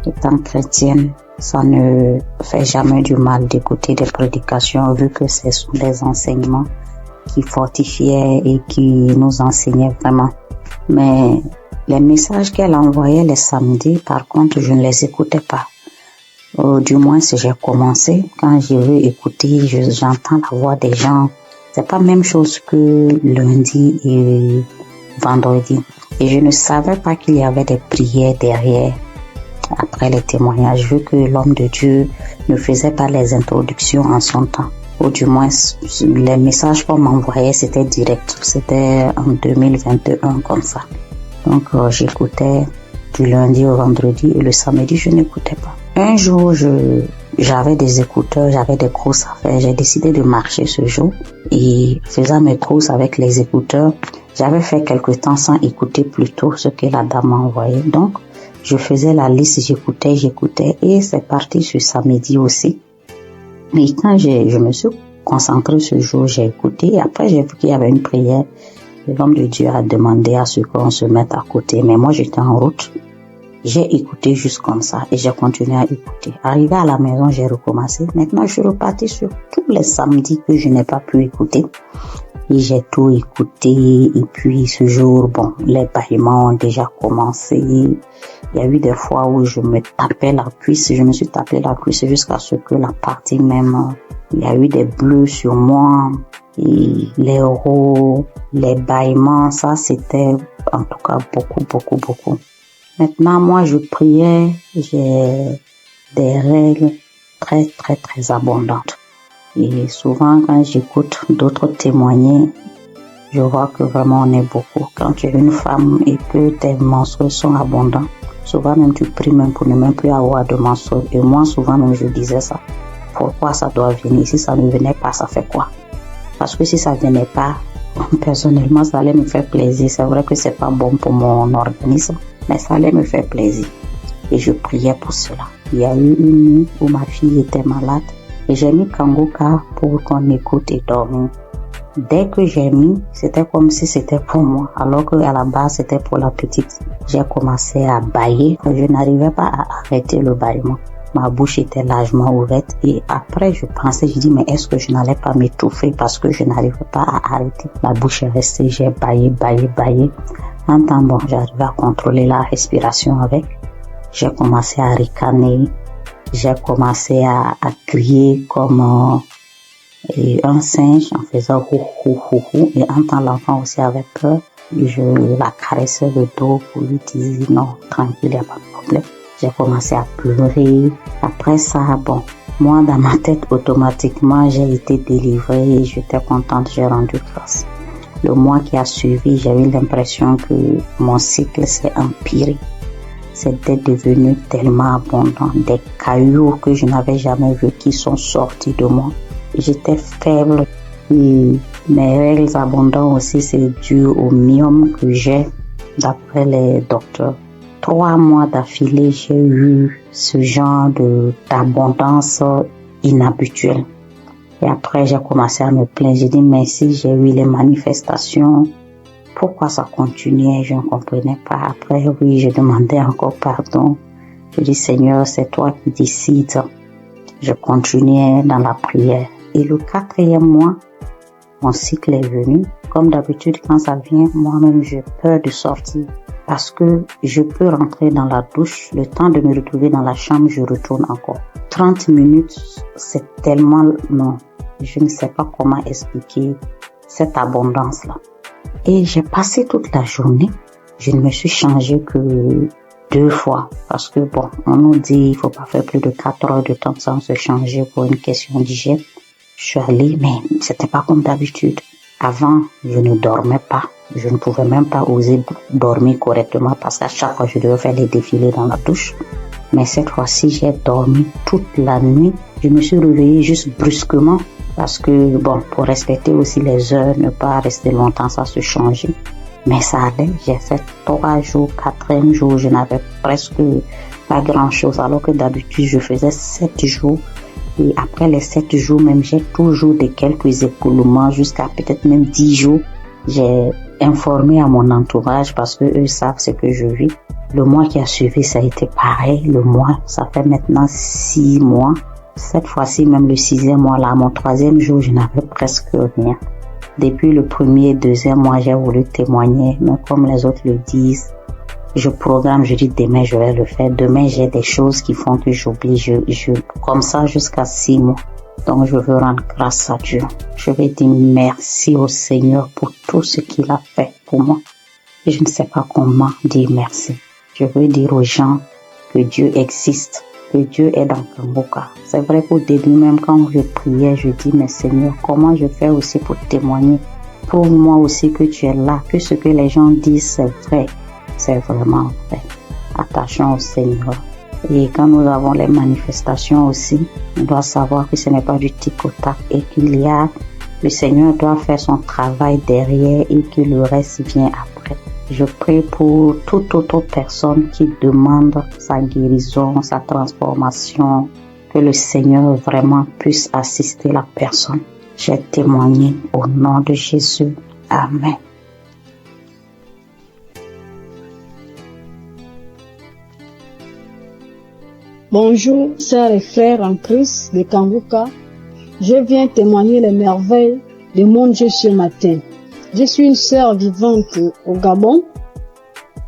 étant chrétienne, ça ne fait jamais du mal d'écouter des prédications vu que ce sont des enseignements qui fortifiaient et qui nous enseignaient vraiment. Mais les messages qu'elle envoyait les samedis, par contre, je ne les écoutais pas. Du moins, si j'ai commencé, quand je veux écouter, j'entends la voix des gens. C'est pas la même chose que lundi et vendredi. Et je ne savais pas qu'il y avait des prières derrière, après les témoignages, vu que l'homme de Dieu ne faisait pas les introductions en son temps. Ou du moins, les messages qu'on m'envoyait, c'était direct. C'était en 2021, comme ça. Donc, j'écoutais du lundi au vendredi et le samedi, je n'écoutais pas. Un jour, j'avais des écouteurs, j'avais des courses à faire. J'ai décidé de marcher ce jour et faisant mes courses avec les écouteurs, j'avais fait quelque temps sans écouter plutôt ce que la dame m'a envoyé. Donc, je faisais la liste, j'écoutais et c'est parti ce samedi aussi. Et quand je me suis concentrée ce jour, j'ai écouté et après j'ai vu qu'il y avait une prière. L'homme de Dieu a demandé à ce qu'on se mette à côté, mais moi j'étais en route. J'ai écouté juste comme ça et j'ai continué à écouter. Arrivé à la maison, j'ai recommencé. Maintenant, je suis reparti sur tous les samedis que je n'ai pas pu écouter. Et j'ai tout écouté. Et puis ce jour, bon, les bâillements ont déjà commencé. Il y a eu des fois où je me tapais la cuisse. Je me suis tapé la cuisse jusqu'à ce que la partie même, il y a eu des bleus sur moi. Et les roues, les bâillements, ça c'était en tout cas beaucoup. Maintenant, moi, je priais, j'ai des règles très abondantes. Et souvent, quand j'écoute d'autres témoigner, je vois que vraiment on est beaucoup. Quand tu es une femme et que tes menstrues sont abondants, souvent même tu pries même pour ne même plus avoir de menstrues. Et moi, souvent même, je disais ça. Pourquoi ça doit venir? Si ça ne venait pas, ça fait quoi? Parce que si ça venait pas, personnellement, ça allait me faire plaisir. C'est vrai que c'est pas bon pour mon organisme, mais ça allait me faire plaisir. Et je priais pour cela. Il y a eu une nuit où ma fille était malade et j'ai mis Kanguka pour qu'on écoute et dormir. Dès que j'ai mis, c'était comme si c'était pour moi, alors qu'à la base c'était pour la petite. J'ai commencé à bâiller, je n'arrivais pas à arrêter le bâillement. Ma bouche était largement ouverte et après je dis mais est-ce que je n'allais pas m'étouffer parce que je n'arrivais pas à arrêter. La bouche est restée, j'ai bâillé. En temps bon, j'arrivais à contrôler la respiration avec. J'ai commencé à ricaner, j'ai commencé à crier comme un singe en faisant hou et en temps l'enfant aussi avait peur. Je la caressais le dos pour lui dire non, tranquille, il n'y a pas de problème. J'ai commencé à pleurer. Après ça, bon, moi dans ma tête automatiquement j'ai été délivrée et j'étais contente, j'ai rendu grâce. Le mois qui a suivi, j'ai eu l'impression que mon cycle s'est empiré. C'était devenu tellement abondant, des cailloux que je n'avais jamais vus qui sont sortis de moi. J'étais faible et mes règles abondantes aussi, c'est dû au myome que j'ai d'après les docteurs. 3 mois d'affilée, j'ai eu ce genre d'abondance inhabituelle. Et après, j'ai commencé à me plaindre. J'ai dit, mais si j'ai eu les manifestations, pourquoi ça continuait? Je ne comprenais pas. Après, oui, je demandais encore pardon. Je dis, Seigneur, c'est toi qui décides. Je continuais dans la prière. Et le 4e mois, mon cycle est venu. Comme d'habitude, quand ça vient, moi-même, j'ai peur de sortir. Parce que je peux rentrer dans la douche, le temps de me retrouver dans la chambre, je retourne encore. 30 minutes, c'est tellement long. Je ne sais pas comment expliquer cette abondance-là. Et j'ai passé toute la journée. Je ne me suis changée que 2 fois. Parce que bon, on nous dit il faut pas faire plus de 4 heures de temps sans se changer pour une question d'hygiène. Je suis allée, mais c'était pas comme d'habitude. Avant, je ne dormais pas. Je ne pouvais même pas oser dormir correctement parce qu'à chaque fois, je devais faire les défilés dans la douche. Mais cette fois-ci, j'ai dormi toute la nuit. Je me suis réveillée juste brusquement parce que, bon, pour respecter aussi les heures, ne pas rester longtemps sans se changer. Mais ça allait. J'ai fait 3 jours, 4e jour, je n'avais presque pas grand-chose alors que d'habitude, je faisais 7 jours. Et après les 7 jours même, j'ai toujours de quelques écoulements jusqu'à peut-être même 10 jours. J'ai informé à mon entourage parce que eux savent ce que je vis. Le mois qui a suivi, ça a été pareil. Le mois, ça fait maintenant 6 mois. Cette fois-ci, même le 6e mois, là, mon 3e jour, je n'avais presque rien. Depuis le 1er et 2e mois, j'ai voulu témoigner, mais comme les autres le disent, je programme, je dis demain, je vais le faire. Demain, j'ai des choses qui font que j'oublie. Comme ça jusqu'à 6 mois. Donc, je veux rendre grâce à Dieu. Je vais dire merci au Seigneur pour tout ce qu'il a fait pour moi. Et je ne sais pas comment dire merci. Je veux dire aux gens que Dieu existe, que Dieu est dans Kanguka. C'est vrai qu'au début, même quand je priais, je dis, mais Seigneur, comment je fais aussi pour témoigner? Prouve-moi aussi que tu es là, que ce que les gens disent, c'est vrai. C'est vraiment vrai. Attachons au Seigneur. Et quand nous avons les manifestations aussi, on doit savoir que ce n'est pas du tic-au-tac et le Seigneur doit faire son travail derrière et que le reste vient après. Je prie pour toute autre personne qui demande sa guérison, sa transformation, que le Seigneur vraiment puisse assister la personne. J'ai témoigné au nom de Jésus. Amen. Bonjour, sœurs et frères en Christ de Kanguka. Je viens témoigner les merveilles de mon Dieu ce matin. Je suis une sœur vivante au Gabon.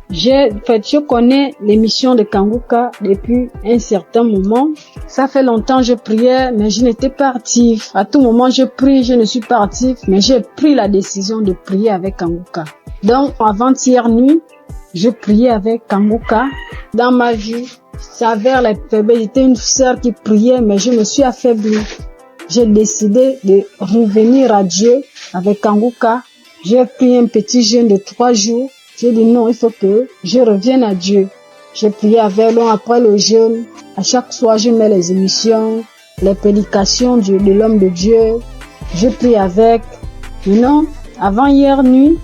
Je connais l'émission de Kanguka depuis un certain moment. Ça fait longtemps que je priais, mais je n'étais pas active. À tout moment, je prie, je ne suis pas active, mais j'ai pris la décision de prier avec Kanguka. Donc, avant-hier nuit, je priais avec Kanguka. Dans ma vie, ça vers les faiblesses. J'étais une sœur qui priait, mais je me suis affaiblie. J'ai décidé de revenir à Dieu avec Kanguka. J'ai pris un petit jeûne de 3 jours. J'ai dit non, il faut que je revienne à Dieu. J'ai prié avec lui après le jeûne. À chaque soir, je mets les émissions, les prédications de l'homme de Dieu. Je prie avec. Maintenant, avant hier nuit,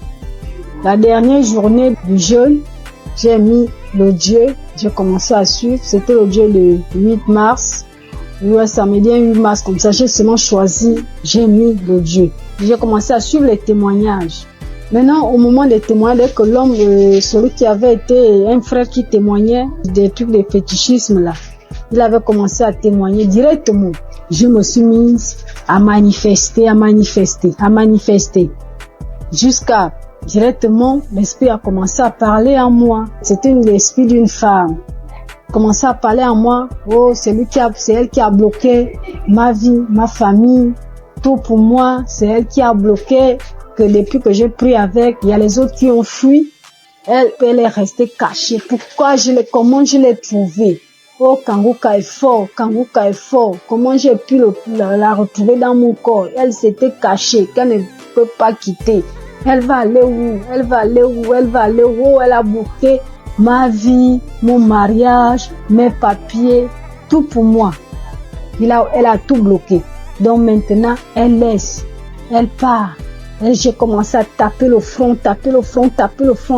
la dernière journée du jeûne, j'ai mis le Dieu. J'ai commencé à suivre. C'était le Dieu le 8 mars. Ouais, samedi 8 mars, comme ça, j'ai seulement choisi. J'ai mis le Dieu. J'ai commencé à suivre les témoignages. Maintenant, au moment des témoignages, dès que l'homme, celui qui avait été un frère qui témoignait des trucs de fétichisme là, il avait commencé à témoigner directement. Je me suis mise à manifester. Jusqu'à directement, l'esprit a commencé à parler en moi. C'était l'esprit d'une femme. Commençait à parler en moi. Oh, c'est elle qui a bloqué ma vie, ma famille, tout pour moi. C'est elle qui a bloqué. Que depuis que j'ai pris avec, il y a les autres qui ont fui. Elle est restée cachée. Comment je l'ai trouvée? Oh, Kanguka est fort. Comment j'ai pu la retrouver dans mon corps? Elle s'était cachée, qu'elle ne peut pas quitter. Elle va aller où? Elle a bloqué ma vie, mon mariage, mes papiers, tout pour moi. Elle a tout bloqué. Donc maintenant, elle laisse. Elle part. Et j'ai commencé à taper le front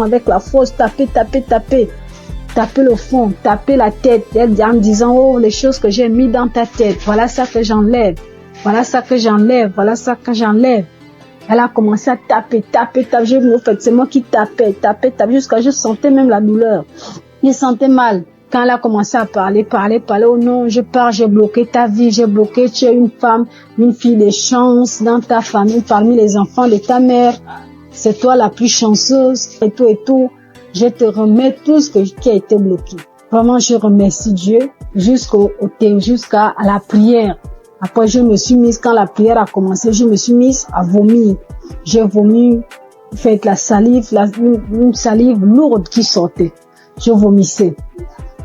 avec la force, taper taper le fond, taper la tête, en me disant, oh, les choses que j'ai mis dans ta tête, voilà ça que j'enlève, voilà ça que j'enlève, voilà ça que j'enlève. Elle a commencé à taper. C'est moi qui tapais, jusqu'à je sentais même la douleur. Je sentais mal. Quand elle a commencé à parler, oh non, je pars, j'ai bloqué ta vie, tu es une femme, une fille de chance dans ta famille, parmi les enfants de ta mère. C'est toi la plus chanceuse, et tout. Je te remets tout ce qui a été bloqué. Vraiment, je remercie Dieu jusqu'à la prière. Après, je me suis mise, quand la prière a commencé, je me suis mise à vomir. J'ai vomi, fait la salive, une salive lourde qui sortait. Je vomissais.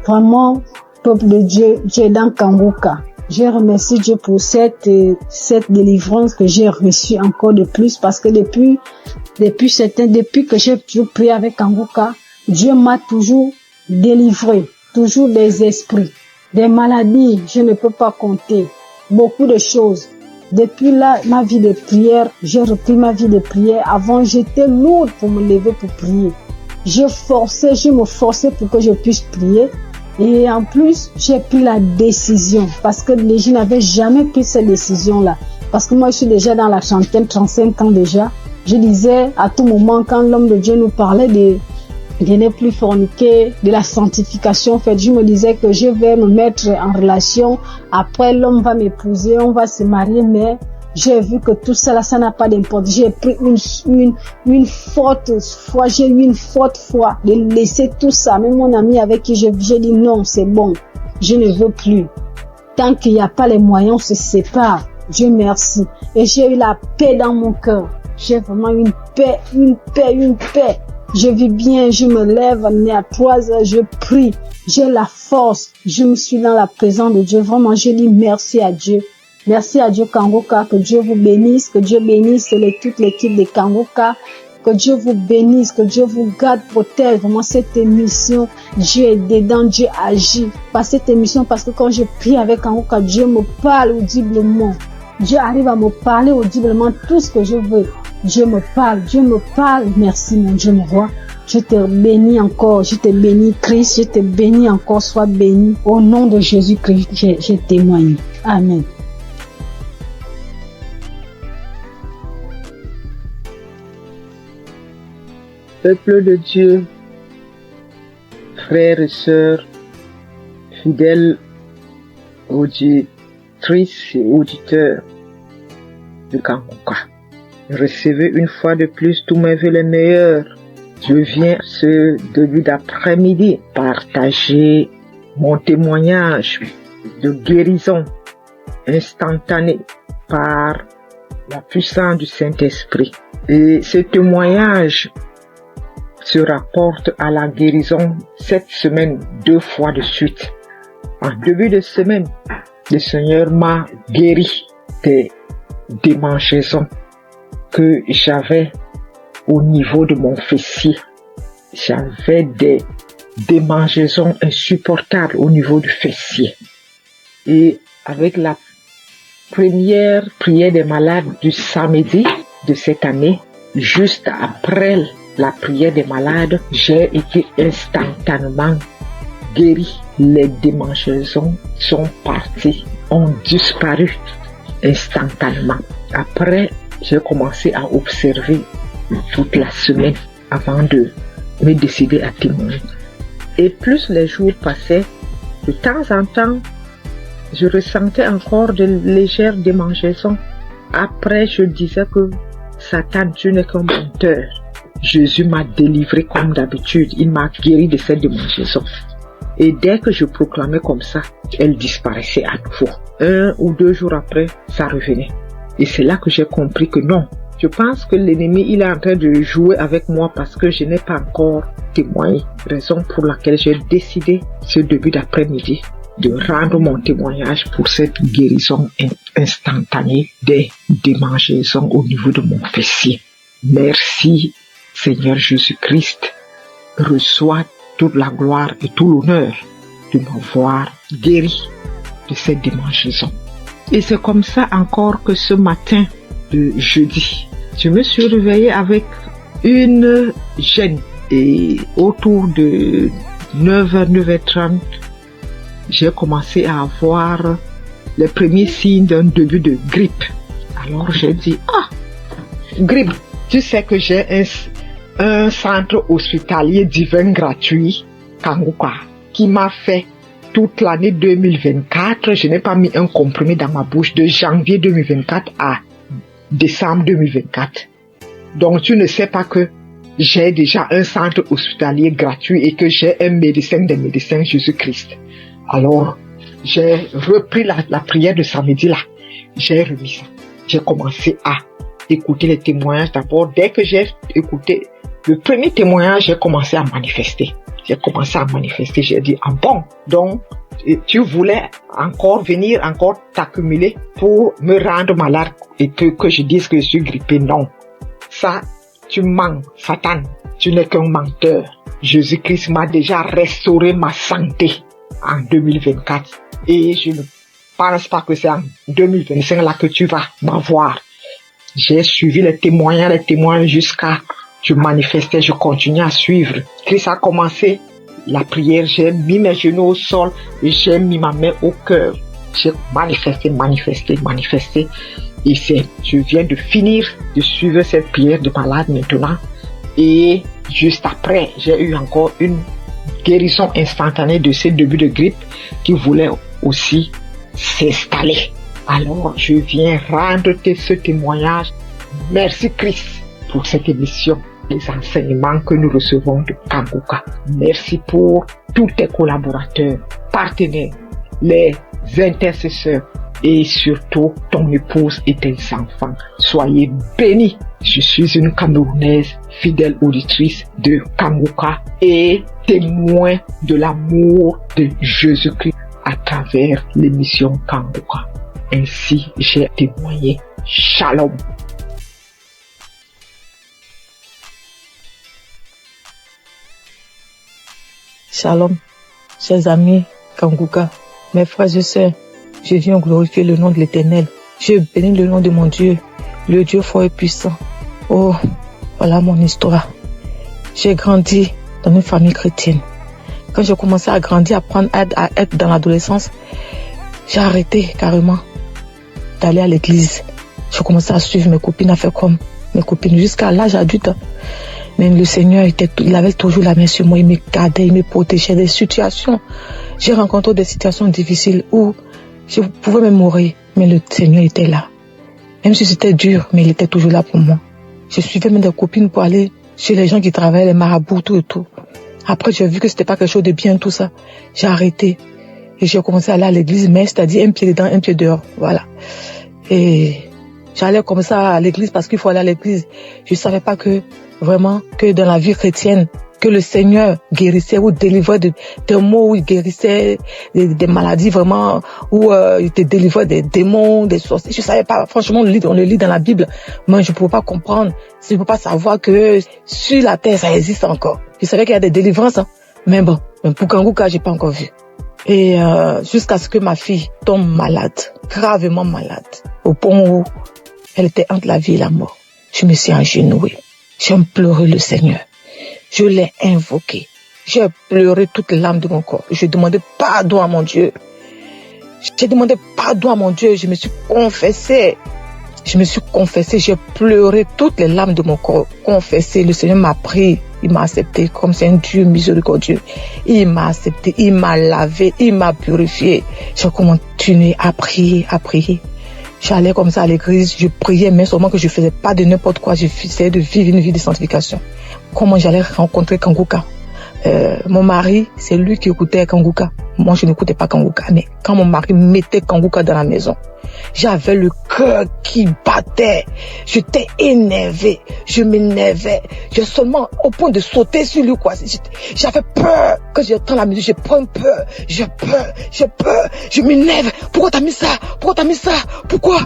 Vraiment, peuple de Dieu, Dieu est dans Kanguka. Je remercie Dieu pour cette délivrance que j'ai reçue encore de plus, parce que depuis que j'ai toujours prié avec Kanguka, Dieu m'a toujours délivré, toujours des esprits, des maladies, je ne peux pas compter, beaucoup de choses. Depuis là, ma vie de prière, j'ai repris ma vie de prière. Avant, j'étais lourde pour me lever pour prier. Je me forçais pour que je puisse prier. Et en plus, j'ai pris la décision, parce que je n'avais jamais pris cette décision-là. Parce que moi, je suis déjà dans la trentaine, 35 ans déjà. Je disais à tout moment, quand l'homme de Dieu nous parlait de ne plus forniquer, de la sanctification, en fait, je me disais que je vais me mettre en relation. Après, l'homme va m'épouser, on va se marier, mais j'ai vu que tout ça, là, ça n'a pas d'importance. J'ai pris une forte foi, j'ai eu une forte foi de laisser tout ça. Même mon ami avec qui j'ai dit non, c'est bon, je ne veux plus. Tant qu'il n'y a pas les moyens, on se sépare. Dieu merci. Et j'ai eu la paix dans mon cœur. J'ai vraiment une paix. Je vis bien, je me lève à 3 heures, je prie, j'ai la force, je me suis dans la présence de Dieu. Vraiment, je dis merci à Dieu. Merci à Dieu Kanguka, que Dieu vous bénisse, que Dieu bénisse toute l'équipe de Kanguka, que Dieu vous bénisse, que Dieu vous garde, protège. Vraiment, cette émission, Dieu est dedans, Dieu agit. Par cette émission, parce que quand je prie avec Kanguka, Dieu me parle audiblement. Dieu arrive à me parler audiblement tout ce que je veux. Dieu me parle. Merci mon Dieu, mon roi. Je te bénis encore, je te bénis Christ, je te bénis encore, sois béni. Au nom de Jésus-Christ, je témoigne. Amen. Peuple de Dieu, frères et sœurs, fidèles auditrices et auditeurs de Kanguka, recevez une fois de plus tous mes vœux les meilleurs. Je viens ce début d'après-midi partager mon témoignage de guérison instantanée par la puissance du Saint-Esprit. Et ce témoignage se rapporte à la guérison cette semaine 2 fois de suite. En début de semaine, le Seigneur m'a guéri des démangeaisons que j'avais au niveau de mon fessier. J'avais des démangeaisons insupportables au niveau du fessier. Et avec la première prière des malades du samedi de cette année, juste après la prière des malades, j'ai été instantanément guéri. Les démangeaisons sont parties, ont disparu instantanément. Après, j'ai commencé à observer toute la semaine avant de me décider à témoigner. Et plus les jours passaient, de temps en temps, je ressentais encore de légères démangeaisons. Après, je disais que Satan, tu n'es qu'un menteur. Jésus m'a délivré comme d'habitude. Il m'a guéri de cette démangeaison. Et dès que je proclamais comme ça, elle disparaissait à nouveau. 1 ou 2 jours après, ça revenait. Et c'est là que j'ai compris que non. Je pense que l'ennemi, il est en train de jouer avec moi parce que je n'ai pas encore témoigné. Raison pour laquelle j'ai décidé ce début d'après-midi de rendre mon témoignage pour cette guérison instantanée des démangeaisons au niveau de mon fessier. Merci Seigneur Jésus-Christ. Reçois toute la gloire et tout l'honneur de m'avoir guéri de cette démangeaison. Et c'est comme ça encore que ce matin de jeudi, je me suis réveillée avec une gêne et autour de 9h, 9h30, j'ai commencé à avoir les premiers signes d'un début de grippe. Alors j'ai dit, grippe, tu sais que j'ai un centre hospitalier divin gratuit, Kanguka, qui m'a fait toute l'année 2024. Je n'ai pas mis un comprimé dans ma bouche de janvier 2024 à décembre 2024. Donc tu ne sais pas que j'ai déjà un centre hospitalier gratuit et que j'ai un médecin des médecins, Jésus-Christ. Alors, j'ai repris la prière de samedi là. J'ai remis ça. J'ai commencé à écouter les témoignages d'abord. Dès que j'ai écouté le premier témoignage, j'ai commencé à manifester. J'ai dit, bon, donc tu voulais encore venir, encore t'accumuler pour me rendre malade et que je dise que je suis grippé. Non, ça, tu mens, Satan, tu n'es qu'un menteur. Jésus-Christ m'a déjà restauré ma santé en 2024 et je ne pense pas que c'est en 2025 là que tu vas m'avoir. J'ai suivi les témoignages jusqu'à je manifestais, je continuais à suivre. Christ a commencé la prière, j'ai mis mes genoux au sol et j'ai mis ma main au cœur. J'ai manifesté. Et je viens de finir de suivre cette prière de malade maintenant. Et juste après, j'ai eu encore une guérison instantanée de ces débuts de grippe qui voulait aussi s'installer. Alors, je viens rendre ce témoignage. Merci Christ pour cette émission, les enseignements que nous recevons de Kanguka. Merci pour tous tes collaborateurs, partenaires, les intercesseurs et surtout ton épouse et tes enfants. Soyez bénis. Je suis une Camerounaise, fidèle auditrice de Kanguka et témoin de l'amour de Jésus-Christ à travers l'émission Kanguka. Ainsi, j'ai témoigné. Shalom. Shalom, chers amis Kanguka, mes frères et sœurs, je viens glorifier le nom de l'Éternel. Je bénis le nom de mon Dieu, le Dieu fort et puissant. Oh, voilà mon histoire. J'ai grandi dans une famille chrétienne. Quand j'ai commencé à grandir, à être dans l'adolescence, j'ai arrêté carrément d'aller à l'église. J'ai commencé à suivre mes copines, à faire comme mes copines jusqu'à l'âge adulte. Mais le Seigneur il avait toujours la main sur moi, il me gardait, il me protégeait des situations. J'ai rencontré des situations difficiles où je pouvais même mourir, mais le Seigneur était là. Même si c'était dur, mais il était toujours là pour moi. Je suivais même des copines pour aller chez les gens qui travaillaient, les marabouts, tout et tout. Après, j'ai vu que c'était pas quelque chose de bien, tout ça. J'ai arrêté. Et j'ai commencé à aller à l'église, mais c'est-à-dire un pied dedans, un pied dehors. Voilà. Et j'allais comme ça à l'église parce qu'il faut aller à l'église. Je savais pas que, vraiment, que dans la vie chrétienne, que le Seigneur guérissait ou délivrait des maux, où il guérissait des maladies vraiment, où il te délivrait des démons, des sorciers. Je savais pas, franchement, on le lit dans la Bible. Moi, je ne pouvais pas comprendre, je ne pouvais pas savoir que sur la terre, ça existe encore. Je savais qu'il y a des délivrances, hein. Mais bon, pour Kanguka, j'ai pas encore vu. Et jusqu'à ce que ma fille tombe malade, gravement malade, au point où elle était entre la vie et la mort. Je me suis agenouillée. J'ai pleuré le Seigneur. Je l'ai invoqué. J'ai pleuré toutes les larmes de mon corps. Je demandais pardon à mon Dieu. J'ai demandé pardon à mon Dieu. Je me suis confessée. J'ai pleuré toutes les larmes de mon corps. Confessé. Le Seigneur m'a pris. Il m'a accepté comme c'est un Dieu miséricordieux. Il m'a accepté. Il m'a lavé. Il m'a purifié. J'ai continué à prier, à prier. J'allais comme ça à l'église. Je priais, mais seulement que je faisais pas de n'importe quoi. J'essayais de vivre une vie de sanctification. Comment j'allais rencontrer Kanguka? Mon mari, c'est lui qui écoutait Kanguka. Moi, je n'écoutais pas Kanguka. Mais quand mon mari mettait Kanguka dans la maison, j'avais le cœur qui battait. J'étais énervé. Je m'énervais. J'ai seulement au point de sauter sur lui, quoi. J'avais peur. Quand j'entends la musique, j'ai peur. J'ai peur. Je m'énerve. Pourquoi t'as mis ça? Pourquoi?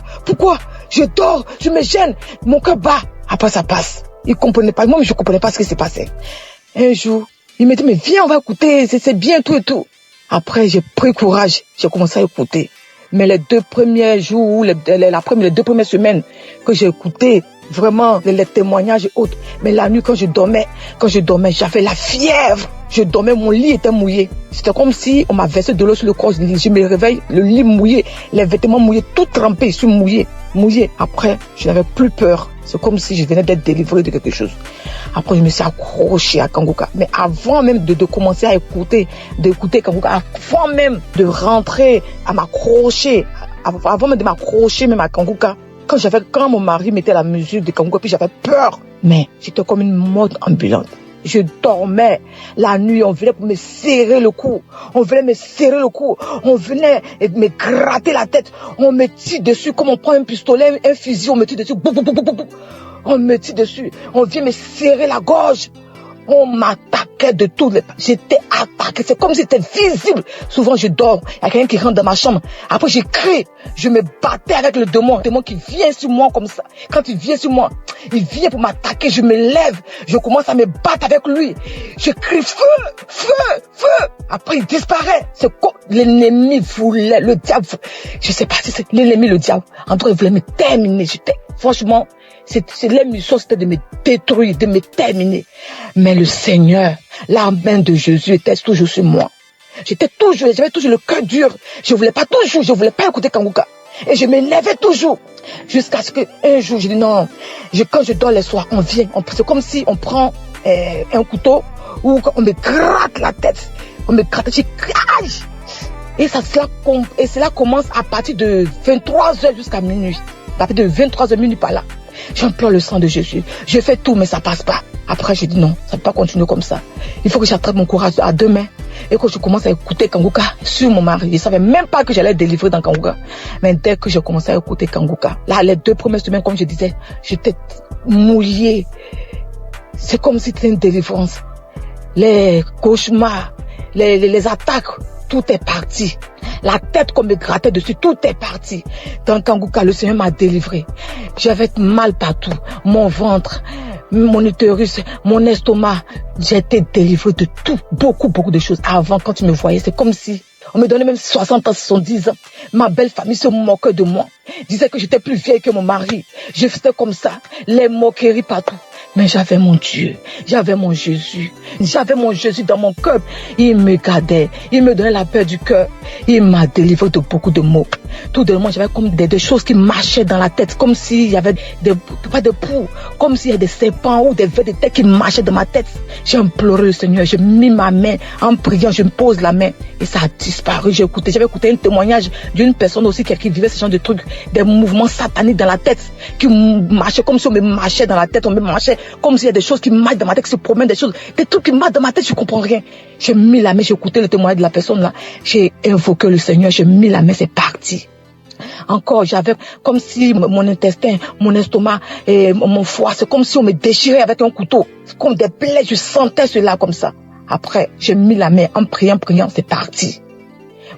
Je dors. Je me gêne. Mon cœur bat. Après, ça passe. Il comprenait pas. Moi, je comprenais pas ce qui s'est passé. Un jour, il me dit, mais viens, on va écouter, c'est bien, tout et tout. Après, j'ai pris courage, j'ai commencé à écouter. Mais les 2 premiers jours, les 2 premières semaines que j'ai écouté, vraiment les témoignages et autres. Mais la nuit, quand je dormais, j'avais la fièvre. Je dormais, mon lit était mouillé. C'était comme si on m'a versé de l'eau sur le corps. Je me réveille, le lit mouillé, les vêtements mouillés, tout trempé, je suis mouillé. Après, je n'avais plus peur. C'est comme si je venais d'être délivré de quelque chose. Après, je me suis accroché à Kanguka. Mais avant même de commencer à d'écouter Kanguka, avant même de rentrer, à m'accrocher, avant même de m'accrocher même à Kanguka, quand mon mari mettait la musique de Kanguka, puis j'avais peur. Mais j'étais comme une morte ambulante. Je dormais. La nuit, on venait pour me serrer le cou. On venait me gratter la tête. On me tire dessus comme on prend un pistolet, un fusil, on me tire dessus. On me tire dessus. On vient me serrer la gorge. On m'attaquait de tous les... J'étais attaqué. C'est comme si c'était visible. Souvent, je dors. Il y a quelqu'un qui rentre dans ma chambre. Après, je crie. Je me battais avec le démon qui vient sur moi comme ça. Quand il vient sur moi, il vient pour m'attaquer. Je me lève. Je commence à me battre avec lui. Je crie feu, feu, feu. Après, il disparaît. C'est comme l'ennemi voulait, le diable. Je sais pas si c'est l'ennemi, le diable. En tout cas, il voulait me terminer. Franchement, les missions, c'était de me détruire, de me terminer. Mais le Seigneur, la main de Jésus était toujours sur moi. J'avais toujours le cœur dur. Je voulais pas écouter Kanguka. Et je me levais toujours. Jusqu'à ce qu'un jour, je dis non. Quand je dors les soirs, c'est comme si on prend un couteau ou on me gratte la tête. On me gratte, je crache. Et cela commence à partir de 23h jusqu'à minuit. À partir de 23h minuit par là. J'implore le sang de Jésus. Je fais tout, mais ça passe pas. Après, j'ai dit non, ça ne peut pas continuer comme ça. Il faut que j'attrape mon courage à deux mains. Et que je commence à écouter Kanguka sur mon mari. Je ne savais même pas que j'allais être délivrée dans Kanguka. Mais dès que j'ai commencé à écouter Kanguka, là, les 2 premières semaines, comme je disais, j'étais mouillée. C'est comme si c'était une délivrance. Les cauchemars, les attaques, tout est parti. La tête qu'on me grattait dessus, tout est parti. Dans Kanguka, le Seigneur m'a délivré. J'avais mal partout. Mon ventre, mon utérus, mon estomac. J'ai été délivré de tout. Beaucoup de choses. Avant, quand tu me voyais, c'est comme si on me donnait même 60 ans, 70 ans. Ma belle famille se moquait de moi. Disait que j'étais plus vieille que mon mari. Je faisais comme ça. Les moqueries partout. Mais j'avais mon Dieu, j'avais mon Jésus dans mon cœur. Il me gardait, il me donnait la paix du cœur. Il m'a délivré de beaucoup de maux. Tout de même, j'avais comme des choses qui marchaient dans la tête, comme s'il y avait pas de poux, comme s'il y avait des serpents ou des vers de tête qui marchaient dans ma tête. J'ai imploré le Seigneur, j'ai mis ma main en priant, je me pose la main et ça a disparu. J'avais écouté un témoignage d'une personne aussi qui vivait ce genre de trucs, des mouvements sataniques dans la tête, qui marchaient comme si on me marchait dans la tête, on me marchait comme s'il y a des choses qui marchent dans ma tête, qui se promènent, des trucs qui marchent dans ma tête, je comprends rien. J'ai mis la main, j'ai écouté le témoignage de la personne là, j'ai invoqué le Seigneur, j'ai mis la main, c'est parti. Encore, j'avais comme si mon intestin, mon estomac et mon foie, c'est comme si on me déchirait avec un couteau. C'est comme des plaies, je sentais cela comme ça. Après, j'ai mis la main en priant, c'est parti.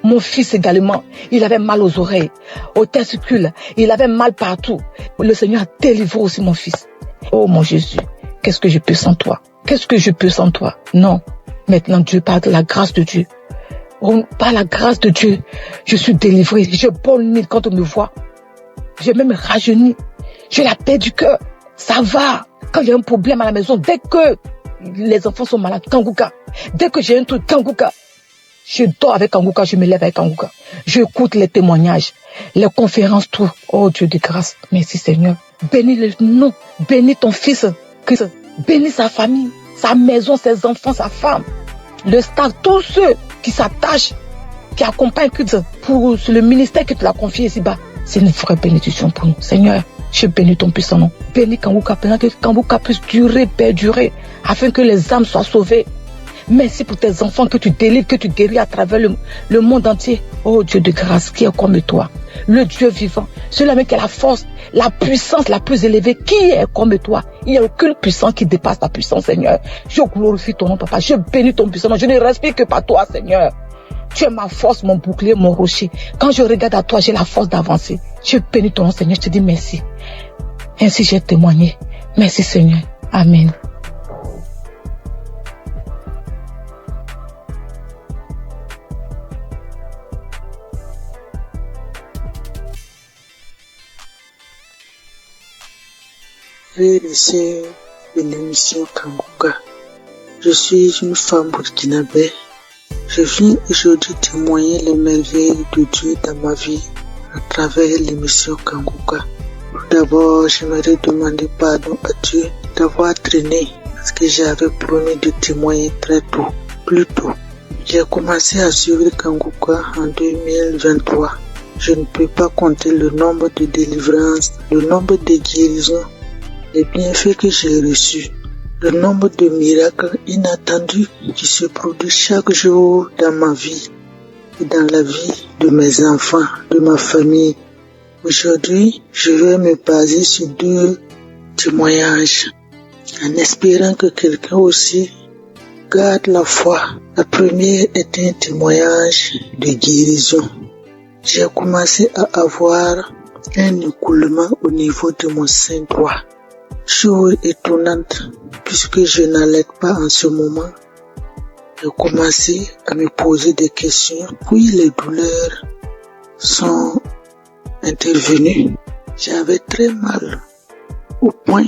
Mon fils également, il avait mal aux oreilles, aux testicules, il avait mal partout. Le Seigneur a délivré aussi mon fils. Oh mon Jésus, qu'est-ce que je peux sans toi? Qu'est-ce que je peux sans toi? Non, maintenant Dieu, par la grâce de Dieu. Oh, par la grâce de Dieu, je suis délivré. Je bonne quand on me voit. J'ai même rajeuni. J'ai la paix du cœur. Ça va. Quand il y a un problème à la maison, dès que les enfants sont malades, Kanguka. Dès que j'ai un truc, Kanguka. Je dors avec Kanguka, je me lève avec Kanguka. J'écoute les témoignages, les conférences, tout. Oh Dieu de grâce. Merci Seigneur. Bénis le nom. Bénis ton fils. Bénis sa famille, sa maison, ses enfants, sa femme. Le staff, tous ceux qui s'attachent, qui accompagnent pour le ministère que tu l'as confié ici-bas. C'est une vraie bénédiction pour nous. Seigneur, je bénis ton puissant nom. Bénis Kanguka, que Kanguka puisse durer, perdurer, afin que les âmes soient sauvées. Merci pour tes enfants que tu délivres, que tu guéris à travers le monde entier. Oh Dieu de grâce, qui est comme toi, le Dieu vivant, celui qui a la force, la puissance la plus élevée, qui est comme toi. Il n'y a aucune puissance qui dépasse ta puissance, Seigneur. Je glorifie ton nom, Papa. Je bénis ton puissant nom. Je ne respire que par toi, Seigneur. Tu es ma force, mon bouclier, mon rocher. Quand je regarde à toi, j'ai la force d'avancer. Je bénis ton nom, Seigneur. Je te dis merci. Ainsi j'ai témoigné. Merci, Seigneur. Amen. frères et sœurs de l'émission Kanguka. Je suis une femme burkinabé. Je viens aujourd'hui témoigner les merveilles de Dieu dans ma vie à travers l'émission Kanguka. Tout d'abord, j'aimerais demander pardon à Dieu d'avoir traîné parce que j'avais promis de témoigner très tôt, plus tôt. J'ai commencé à suivre Kanguka en 2023. Je ne peux pas compter le nombre de délivrances, le nombre de guérisons, les bienfaits que j'ai reçus, le nombre de miracles inattendus qui se produisent chaque jour dans ma vie et dans la vie de mes enfants, de ma famille. Aujourd'hui, je vais me baser sur 2 témoignages en espérant que quelqu'un aussi garde la foi. La première est un témoignage de guérison. J'ai commencé à avoir un écoulement au niveau de mon sein droit. Chose étonnante, puisque je n'allais pas en ce moment. J'ai commencé à me poser des questions, puis les douleurs sont intervenues. J'avais très mal, au point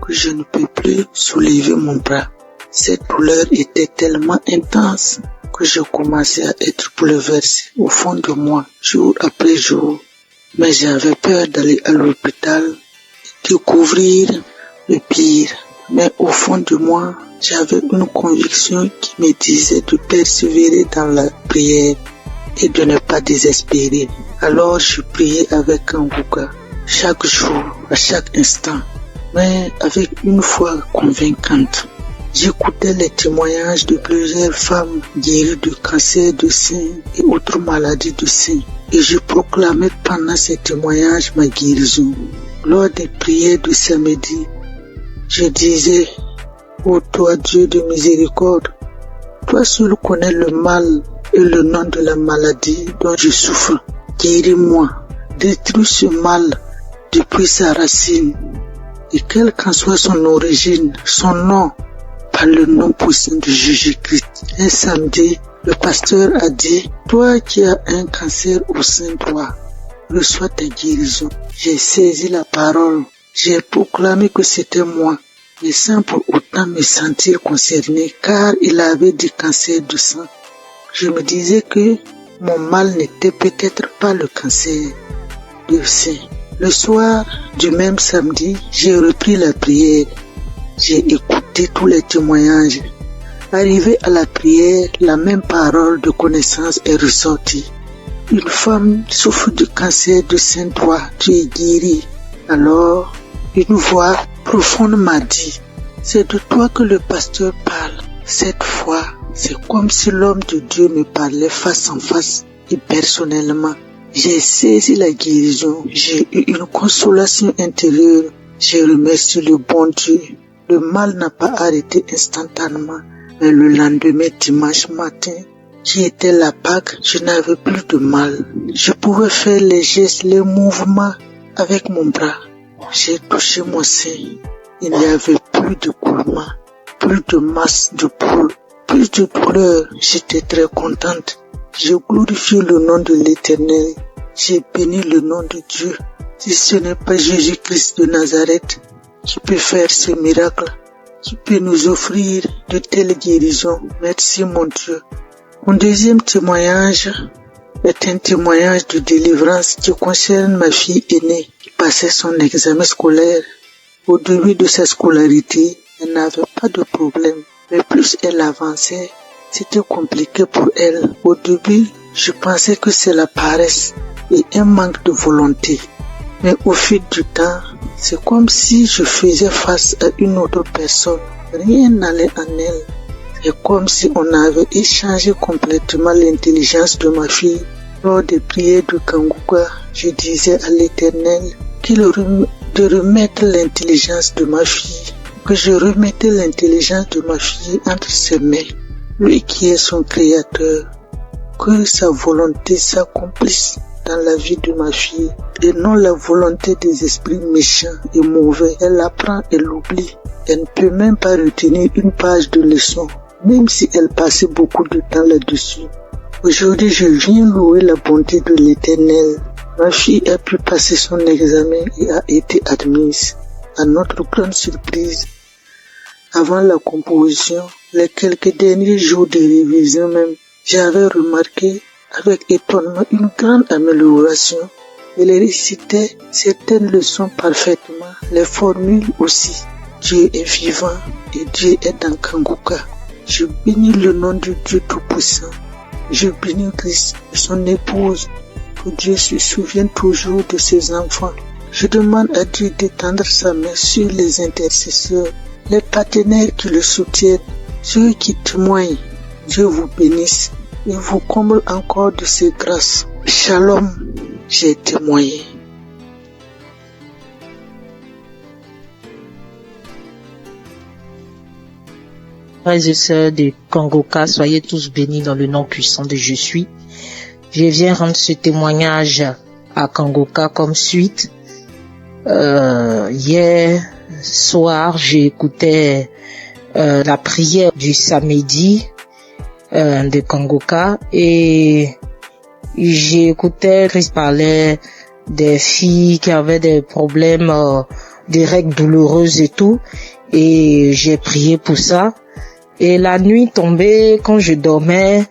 que je ne peux plus soulever mon bras. Cette douleur était tellement intense que je commençais à être bouleversé au fond de moi, jour après jour. Mais j'avais peur d'aller à l'hôpital et découvrir le pire. Mais au fond de moi, j'avais une conviction qui me disait de persévérer dans la prière et de ne pas désespérer. Alors je priais avec Kanguka chaque jour, à chaque instant, mais avec une foi convaincante. J'écoutais les témoignages de plusieurs femmes guéries de cancer de sein et autres maladies de sein. Et je proclamais pendant ces témoignages ma guérison. Lors des prières de samedi, je disais, ô toi Dieu de miséricorde, toi seul connais le mal et le nom de la maladie dont je souffre. Guéris-moi, détruis ce mal depuis sa racine. Et quelle qu'en soit son origine, son nom, par le nom puissant de Jésus-Christ. Un samedi, le pasteur a dit, toi qui as un cancer au sein droit, reçois ta guérison. J'ai saisi la parole, j'ai proclamé que c'était moi, mais sans pour autant me sentir concerné, car il avait du cancer du sang. Je me disais que mon mal n'était peut-être pas le cancer du sein. Le soir du même samedi, j'ai repris la prière. J'ai écouté tous les témoignages. Arrivé à la prière, la même parole de connaissance est ressortie. Une femme souffre de cancer du sein droit, tu es guérie. Alors, une voix profonde m'a dit, c'est de toi que le pasteur parle. Cette fois, c'est comme si l'homme de Dieu me parlait face en face et personnellement. J'ai saisi la guérison, j'ai eu une consolation intérieure. J'ai remercié le bon Dieu. Le mal n'a pas arrêté instantanément, mais le lendemain, dimanche matin, qui était la Pâque, je n'avais plus de mal. Je pouvais faire les gestes, les mouvements avec mon bras. J'ai touché mon sein. Il n'y avait plus de coulement, plus de masse de poule, plus de douleur. J'étais très contente. J'ai glorifié le nom de l'Éternel. J'ai béni le nom de Dieu. Si ce n'est pas Jésus-Christ de Nazareth, qui peut faire ce miracle, qui peut nous offrir de telles guérisons. Merci mon Dieu. Mon deuxième témoignage est un témoignage de délivrance qui concerne ma fille aînée qui passait son examen scolaire. Au début de sa scolarité, elle n'avait pas de problème, mais plus elle avançait, c'était compliqué pour elle. Au début, je pensais que c'est la paresse et un manque de volonté. Mais au fil du temps, c'est comme si je faisais face à une autre personne. Rien n'allait en elle. C'est comme si on avait échangé complètement l'intelligence de ma fille. Lors des prières de Kanguka, je disais à l'Éternel de remettre l'intelligence de ma fille, que je remettais l'intelligence de ma fille entre ses mains. Lui qui est son créateur, que sa volonté s'accomplisse dans la vie de ma fille et non la volonté des esprits méchants et mauvais. Elle apprend et l'oublie. Elle ne peut même pas retenir une page de leçon, même si elle passait beaucoup de temps là-dessus. Aujourd'hui, je viens louer la bonté de l'Éternel. Ma fille a pu passer son examen et a été admise. à notre grande surprise, avant la composition, les quelques derniers jours de révision même, j'avais remarqué avec étonnement une grande amélioration. Il récitait certaines leçons parfaitement, les formules aussi. Dieu est vivant et Dieu est dans Kanguka. Je bénis le nom de Dieu Tout-Puissant. Je bénis Christ et son épouse. Que Dieu se souvienne toujours de ses enfants. Je demande à Dieu d'étendre sa main sur les intercesseurs, les partenaires qui le soutiennent, ceux qui témoignent. Dieu vous bénisse et vous comble encore de ses grâces. Shalom, j'ai témoigné. Frères et sœurs de Kanguka, soyez tous bénis dans le nom puissant de Je suis. Je viens rendre ce témoignage à Kanguka comme suite. Hier soir, j'écoutais la prière du samedi de Kanguka et j'écoutais Christ parlait des filles qui avaient des problèmes, des règles douloureuses et tout, et j'ai prié pour ça. Et la nuit tombée, quand je dormais,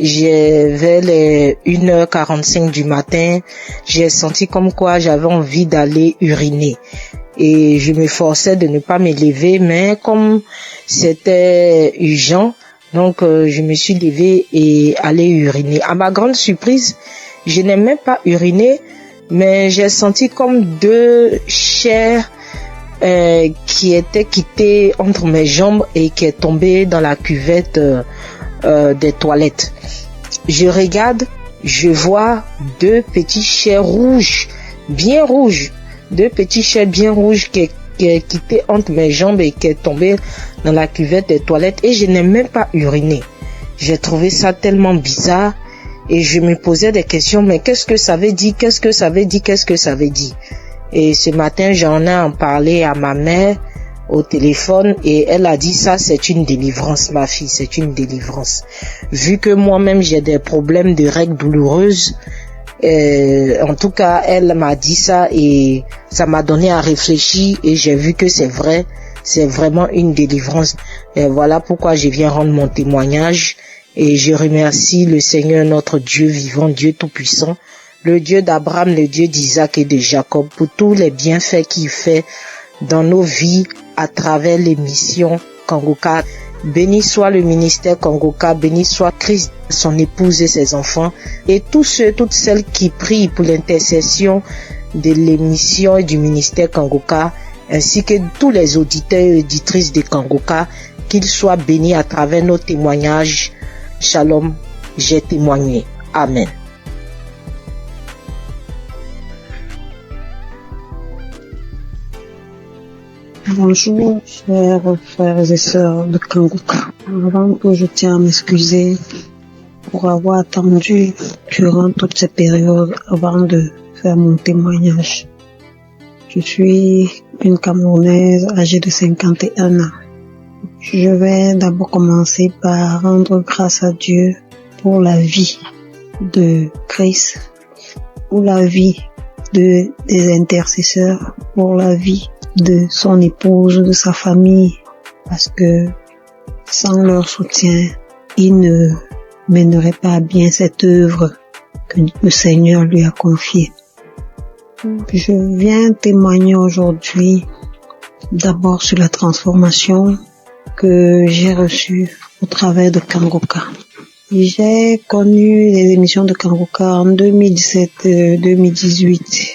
vers les 1h45 du matin, j'ai senti comme quoi j'avais envie d'aller uriner. Et je me forçais de ne pas me lever, mais comme c'était urgent, donc je me suis levée et allé uriner. À ma grande surprise, je n'ai même pas uriné, mais j'ai senti comme deux chairs qui était quittée entre mes jambes et qui est tombée dans la cuvette des toilettes. Je regarde, je vois deux petits chairs rouges, bien rouges, deux petits chairs bien rouges qui est quitté entre mes jambes et qui est tombé dans la cuvette des toilettes, et je n'ai même pas uriné. J'ai trouvé ça tellement bizarre et je me posais des questions, mais qu'est-ce que ça veut dire, qu'est-ce que ça veut dire, qu'est-ce que ça veut dire? Et ce matin, j'en ai parlé à ma mère au téléphone et elle a dit ça, c'est une délivrance, ma fille, c'est une délivrance. Vu que moi-même j'ai des problèmes de règles douloureuses, en tout cas, elle m'a dit ça et ça m'a donné à réfléchir et j'ai vu que c'est vrai, c'est vraiment une délivrance. Et voilà pourquoi je viens rendre mon témoignage et je remercie le Seigneur, notre Dieu vivant, Dieu tout-puissant, le Dieu d'Abraham, le Dieu d'Isaac et de Jacob, pour tous les bienfaits qu'il fait dans nos vies à travers l'émission Kanguka. Béni soit le ministère Kanguka, béni soit Christ, son épouse et ses enfants, et tous ceux, toutes celles qui prient pour l'intercession de l'émission et du ministère Kanguka, ainsi que tous les auditeurs et auditrices de Kanguka, qu'ils soient bénis à travers nos témoignages. Shalom, j'ai témoigné. Amen. Bonjour, chers frères et sœurs de Kanguka. Avant tout, je tiens à m'excuser pour avoir attendu durant toutes ces périodes avant de faire mon témoignage. Je suis une Camerounaise âgée de 51 ans. Je vais d'abord commencer par rendre grâce à Dieu pour la vie de Christ, pour la vie des intercesseurs, pour la vie de son épouse, de sa famille, parce que sans leur soutien, il ne mènerait pas à bien cette œuvre que le Seigneur lui a confiée. Je viens témoigner aujourd'hui d'abord sur la transformation que j'ai reçue au travers de Kanguka. J'ai connu les émissions de Kanguka en 2017-2018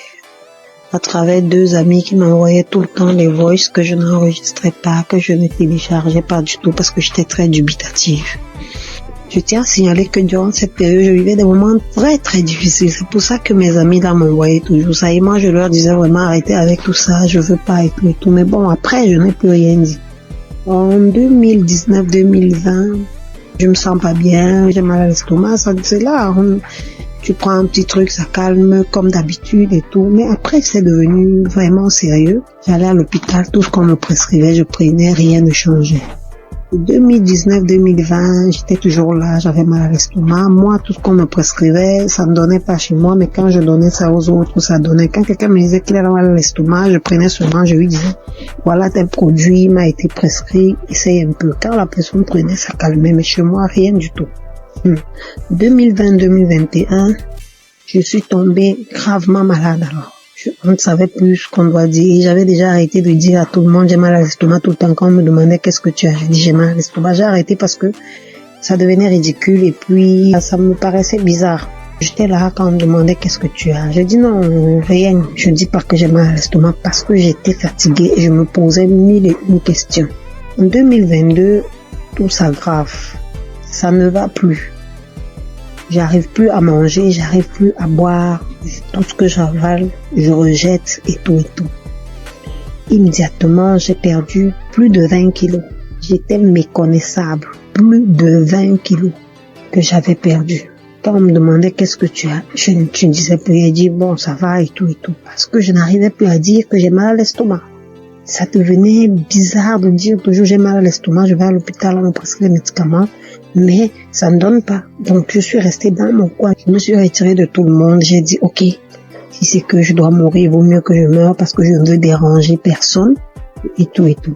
à travers deux amis qui m'envoyaient tout le temps les voices que je n'enregistrais pas, que je ne téléchargeais pas du tout parce que j'étais très dubitative. Je tiens à signaler que durant cette période, je vivais des moments très très difficiles. C'est pour ça que mes amis là m'envoyaient toujours ça. Et moi, je leur disais vraiment arrêtez avec tout ça, je veux pas et tout et tout. Mais bon, après, je n'ai plus rien dit. En 2019-2020, je me sens pas bien, j'ai mal à l'estomac, c'est là. Tu prends un petit truc, ça calme comme d'habitude et tout. Mais après, c'est devenu vraiment sérieux. J'allais à l'hôpital, tout ce qu'on me prescrivait, je prenais, rien ne changeait. 2019-2020, j'étais toujours là, j'avais mal à l'estomac. Moi, tout ce qu'on me prescrivait, ça ne donnait pas chez moi, mais quand je donnais ça aux autres, ça donnait. Quand quelqu'un me disait qu'il avait mal à l'estomac, je prenais seulement, je lui disais, voilà, tel produit m'a été prescrit, essaye un peu. Quand la personne prenait, ça calmait, mais chez moi, rien du tout. 2020-2021, je suis tombée gravement malade alors. On ne savait plus ce qu'on doit dire. J'avais déjà arrêté de dire à tout le monde j'ai mal à l'estomac tout le temps. Quand on me demandait qu'est-ce que tu as, j'ai dit j'ai mal à l'estomac. J'ai arrêté parce que ça devenait ridicule et puis ça me paraissait bizarre. J'étais là quand on me demandait qu'est-ce que tu as. J'ai dit non, rien. Je ne dis pas que j'ai mal à l'estomac parce que j'étais fatiguée et je me posais 1001 questions. En 2022, tout s'aggrave. Ça ne va plus. J'arrive plus à manger, j'arrive plus à boire. Tout ce que j'avale, je rejette et tout et tout. Immédiatement, j'ai perdu plus de 20 kilos. J'étais méconnaissable. Plus de 20 kilos que j'avais perdu. Quand on me demandait qu'est-ce que tu as, je ne disais plus. J'ai dit bon, ça va et tout et tout. Parce que je n'arrivais plus à dire que j'ai mal à l'estomac. Ça devenait bizarre de dire toujours j'ai mal à l'estomac, je vais à l'hôpital, on me prescrit les médicaments. Mais ça ne donne pas. Donc je suis restée dans mon coin. Je me suis retirée de tout le monde. J'ai dit ok, si c'est que je dois mourir, il vaut mieux que je meure parce que je ne veux déranger personne et tout et tout.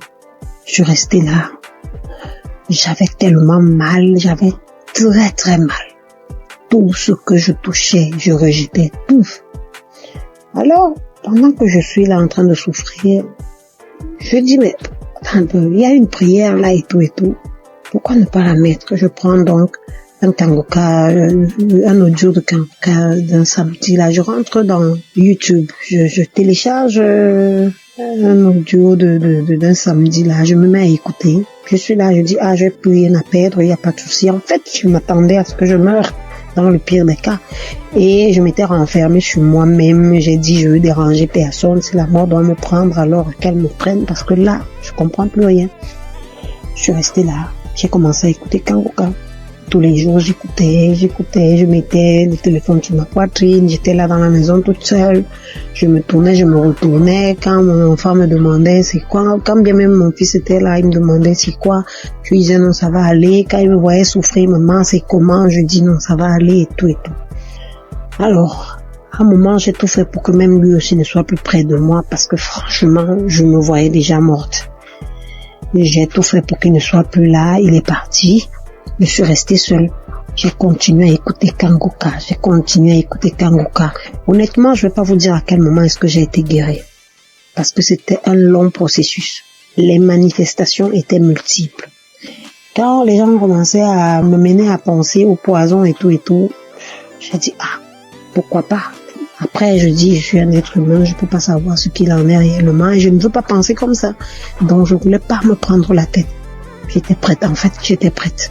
Je suis restée là. J'avais tellement mal, j'avais très très mal. Tout ce que je touchais, je rejetais tout. Alors, pendant que je suis là en train de souffrir, je dis mais attends un peu, il y a une prière là et tout et tout. Pourquoi ne pas la mettre? Je prends donc un kangoka, un audio de kangoka d'un samedi là. Je rentre dans YouTube, je télécharge un audio d'un samedi là. Je me mets à écouter. Je suis là, je dis j'ai plus rien à perdre, il n'y a pas de souci. En fait, je m'attendais à ce que je meure dans le pire des cas. Et je m'étais renfermée sur moi-même. J'ai dit je veux déranger personne. Si la mort doit me prendre, alors qu'elle me prenne parce que là, je comprends plus rien. Je suis restée là. J'ai commencé à écouter Kangoka. Tous les jours, j'écoutais, je mettais le téléphone sur ma poitrine, j'étais là dans la maison toute seule. Je me tournais, je me retournais. Quand mon enfant me demandait c'est quoi, quand bien même mon fils était là, il me demandait c'est quoi, je lui disais non, ça va aller. Quand il me voyait souffrir, maman, c'est comment, je dis non, ça va aller et tout et tout. Alors, à un moment, j'ai tout fait pour que même lui aussi ne soit plus près de moi parce que franchement, je me voyais déjà morte. J'ai tout fait pour qu'il ne soit plus là, il est parti. Je suis restée seule. J'ai continué à écouter Kangoka. Honnêtement, je vais pas vous dire à quel moment est-ce que j'ai été guérie. Parce que c'était un long processus. Les manifestations étaient multiples. Quand les gens commençaient à me mener à penser au poison et tout, j'ai dit, pourquoi pas? Après, je dis, je suis un être humain, je peux pas savoir ce qu'il en est réellement et je ne veux pas penser comme ça. Donc, je voulais pas me prendre la tête. J'étais prête.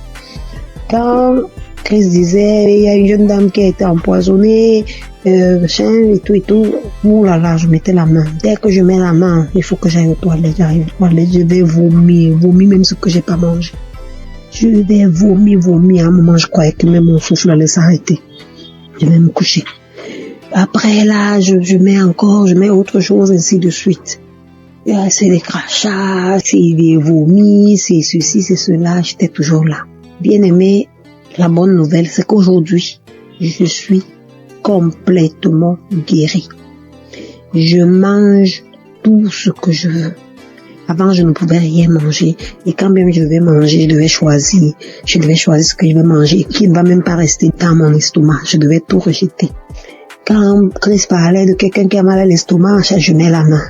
Quand Chris disait, il y a une jeune dame qui a été empoisonnée, et tout, ouh là là, je mettais la main. Dès que je mets la main, il faut que j'aille aux toilettes, j'arrive aux toilettes, je vais vomir même ce que j'ai pas mangé. Je vais vomir. À un moment, je croyais que même mon souffle allait s'arrêter. Je vais me coucher. Après là, je mets autre chose, ainsi de suite. C'est des crachats, c'est des vomis, c'est ceci, c'est cela, j'étais toujours là. Bien aimé, la bonne nouvelle, c'est qu'aujourd'hui, je suis complètement guérie. Je mange tout ce que je veux. Avant, je ne pouvais rien manger. Et quand même je devais manger, je devais choisir ce que je vais manger, qui ne va même pas rester dans mon estomac. Je devais tout rejeter. Quand Chris parlait de quelqu'un qui a mal à l'estomac, je mets la main.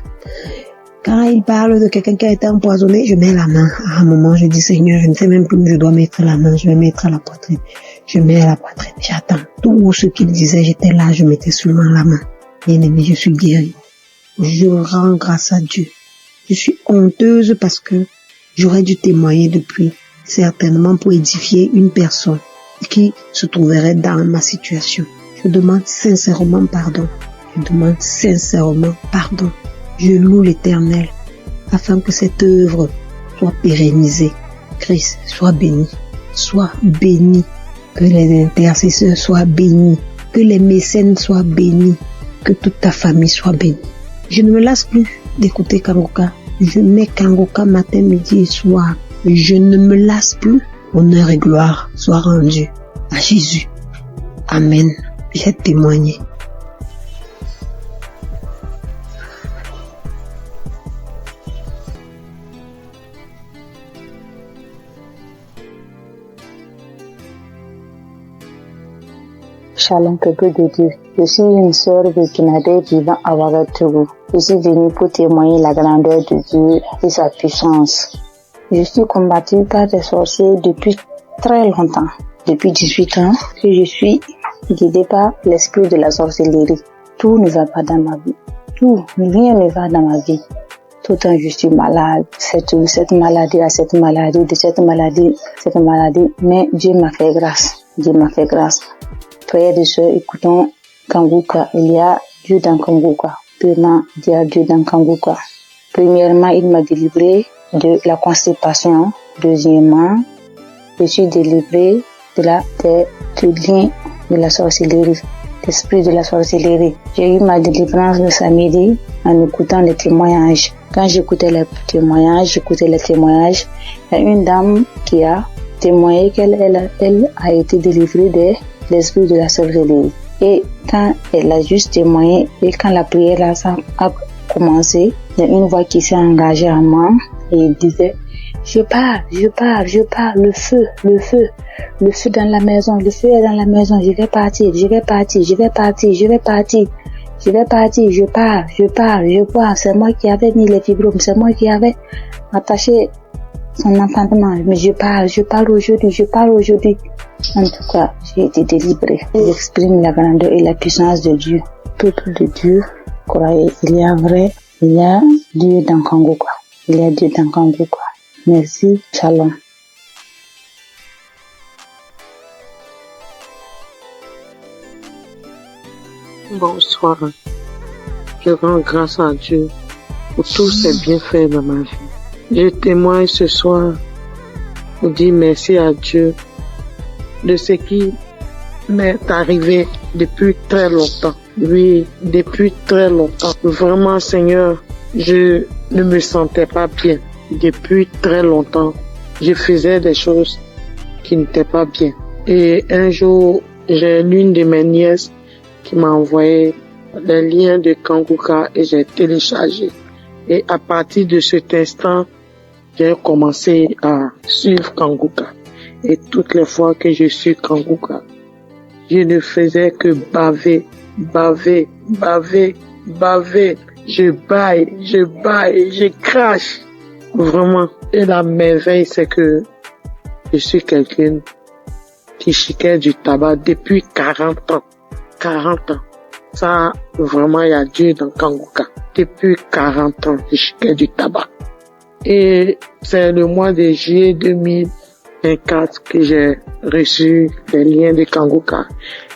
Quand il parle de quelqu'un qui a été empoisonné, je mets la main. À un moment, je dis, Seigneur, je ne sais même plus où je dois mettre la main. Je vais mettre à la poitrine. Je mets à la poitrine. J'attends. Tout ce qu'il disait, j'étais là, je mettais seulement la main. Bien aimé, je suis guérie. Je rends grâce à Dieu. Je suis honteuse parce que j'aurais dû témoigner depuis, certainement pour édifier une personne qui se trouverait dans ma situation. Je demande sincèrement pardon. Je loue l'Éternel afin que cette œuvre soit pérennisée. Christ, sois béni. Que les intercesseurs soient bénis. Que les mécènes soient bénis. Que toute ta famille soit bénie. Je ne me lasse plus d'écouter Kangoka. Je mets Kangoka matin, midi et soir. je ne me lasse plus. Honneur et gloire soient rendus à Jésus. Amen. J'ai témoigné. Shalom, peuple de Dieu. Je suis une sœur burkinabé vivant à Ouagadougou. Je suis venue pour témoigner la grandeur de Dieu et sa puissance. Je suis combattue par des sorciers depuis très longtemps. Depuis 18 ans que je suis guidée par l'esprit de la sorcellerie. Tout ne va pas dans ma vie. Tout, rien ne va dans ma vie. Tout le temps je suis malade, cette maladie à cette maladie, de cette maladie. Mais Dieu m'a fait grâce. Dieu m'a fait grâce. Frères et sœurs, écoutons Kanguka. Il y a Dieu dans Kanguka. Premièrement, il y a Dieu dans Kanguka. Premièrement, il m'a délivré de la constipation. Deuxièmement, je suis délivré du lien de la sorcellerie, l'esprit de la sorcellerie. J'ai eu ma délivrance le samedi en écoutant les témoignages. Quand j'écoutais les témoignages, il y a une dame qui a témoigné qu'elle a été délivrée de l'esprit de la sorcellerie. Et quand elle a juste témoigné et quand la prière a commencé, il y a une voix qui s'est engagée en moi et elle disait: je pars, le feu dans la maison, le feu est dans la maison, je vais partir, je pars, c'est moi qui avais mis les fibromes, c'est moi qui avais attaché son enfantement, mais je pars aujourd'hui. En tout cas, j'ai été délivrée. J'exprime la grandeur et la puissance de Dieu. Peuple de Dieu, croyez, il y a Dieu dans Kanguka. Merci, shalom. Bonsoir. Je rends grâce à Dieu pour tous ses bienfaits dans ma vie. Je témoigne ce soir pour dire merci à Dieu de ce qui m'est arrivé depuis très longtemps. Oui, depuis très longtemps. Vraiment, Seigneur, je ne me sentais pas bien. Depuis très longtemps, je faisais des choses qui n'étaient pas bien. Et un jour, j'ai l'une de mes nièces qui m'a envoyé les liens de Kanguka et j'ai téléchargé. Et à partir de cet instant, j'ai commencé à suivre Kanguka. Et toutes les fois que je suis Kanguka, je ne faisais que baver. Je baille, je crache. Vraiment. Et la merveille, c'est que je suis quelqu'un qui chiquait du tabac depuis 40 ans. 40 ans. Ça, vraiment, il y a Dieu dans Kanguka. Depuis 40 ans, je chiquais du tabac. Et c'est le mois de juillet 2024 que j'ai reçu les liens de Kanguka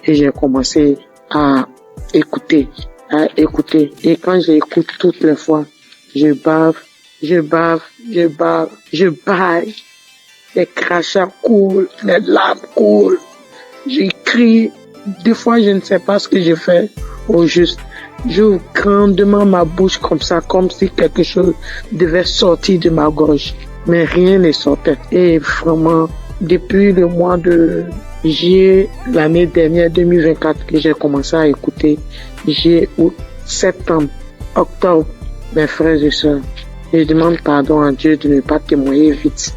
et j'ai commencé à écouter. Et quand j'écoute toutes les fois, je baille. Les crachats coulent, les larmes coulent. Je crie. Des fois, je ne sais pas ce que je fais au juste. J'ouvre grandement ma bouche comme ça, comme si quelque chose devait sortir de ma gorge. Mais rien ne sortait. Et vraiment, depuis le mois de juillet, l'année dernière, 2024, que j'ai commencé à écouter, juillet, août, septembre, octobre, mes frères et sœurs, je demande pardon à Dieu de ne pas témoigner vite.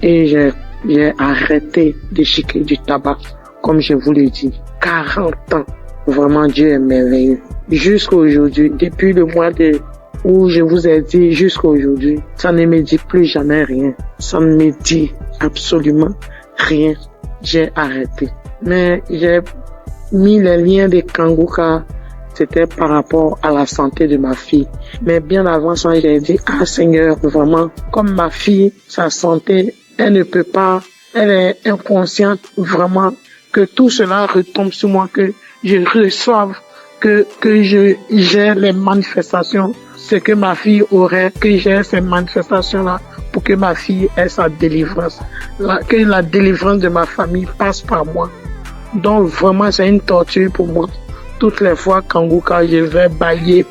Et j'ai arrêté de chiquer du tabac, comme je vous l'ai dit. 40 ans. Vraiment, Dieu est merveilleux. Jusqu'à aujourd'hui, depuis le mois où je vous ai dit jusqu'à aujourd'hui, ça ne me dit plus jamais rien. Ça ne me dit absolument rien. J'ai arrêté. Mais j'ai mis les liens de Kanguka, c'était par rapport à la santé de ma fille. Mais bien avant ça, j'ai dit, Seigneur, vraiment, comme ma fille, sa santé, elle ne peut pas, elle est inconsciente, vraiment, que tout cela retombe sur moi, que je reçoive, que j'ai les manifestations, ce que ma fille aurait, que j'ai ces manifestations-là, pour que ma fille ait sa délivrance, que la délivrance de ma famille passe par moi. Donc vraiment, c'est une torture pour moi. Toutes les fois, Kanguka, je vais bailler.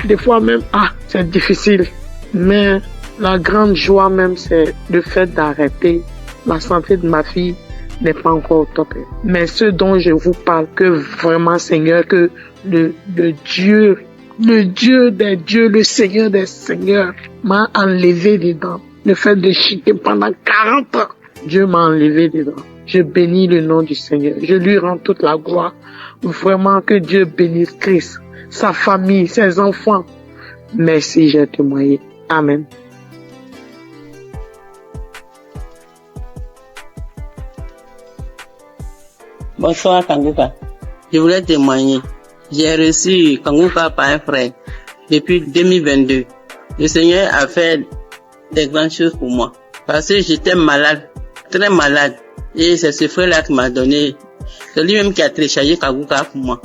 Des fois même, c'est difficile. Mais la grande joie même, c'est le fait d'arrêter. La santé de ma fille n'est pas encore au top. Mais ce dont je vous parle, que vraiment, Seigneur, que le Dieu des dieux, le Seigneur des seigneurs m'a enlevé des dents. Le fait de chuter pendant 40 ans, Dieu m'a enlevé des dents. Je bénis le nom du Seigneur. Je lui rends toute la gloire. Vraiment que Dieu bénisse Christ, sa famille, ses enfants. Merci, j'ai témoigné. Amen. Bonsoir Kanguka. Je voulais témoigner. J'ai reçu Kanguka par un frère depuis 2022. Le Seigneur a fait des grandes choses pour moi. Parce que j'étais malade, très malade. Et c'est ce frère-là qui m'a donné. C'est lui-même qui a téléchargé Kanguka pour moi.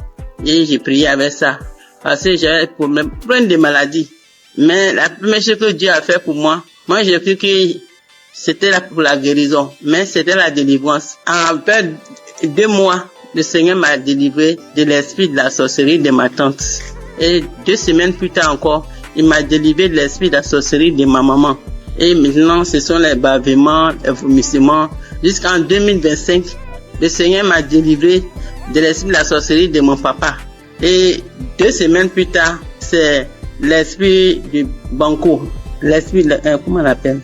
Et j'ai prié avec ça. Parce que j'avais plein de maladies. Mais la première chose que Dieu a fait pour moi, j'ai cru que c'était là pour la guérison. Mais c'était la délivrance. En fait, 2 mois, le Seigneur m'a délivré de l'esprit de la sorcellerie de ma tante. Et 2 semaines plus tard encore, il m'a délivré de l'esprit de la sorcellerie de ma maman. Et maintenant, ce sont les bavements, les vomissements. Jusqu'en 2025, le Seigneur m'a délivré de l'esprit de la sorcellerie de mon papa. Et 2 semaines plus tard, c'est l'esprit du banco. L'esprit, comment on l'appelle?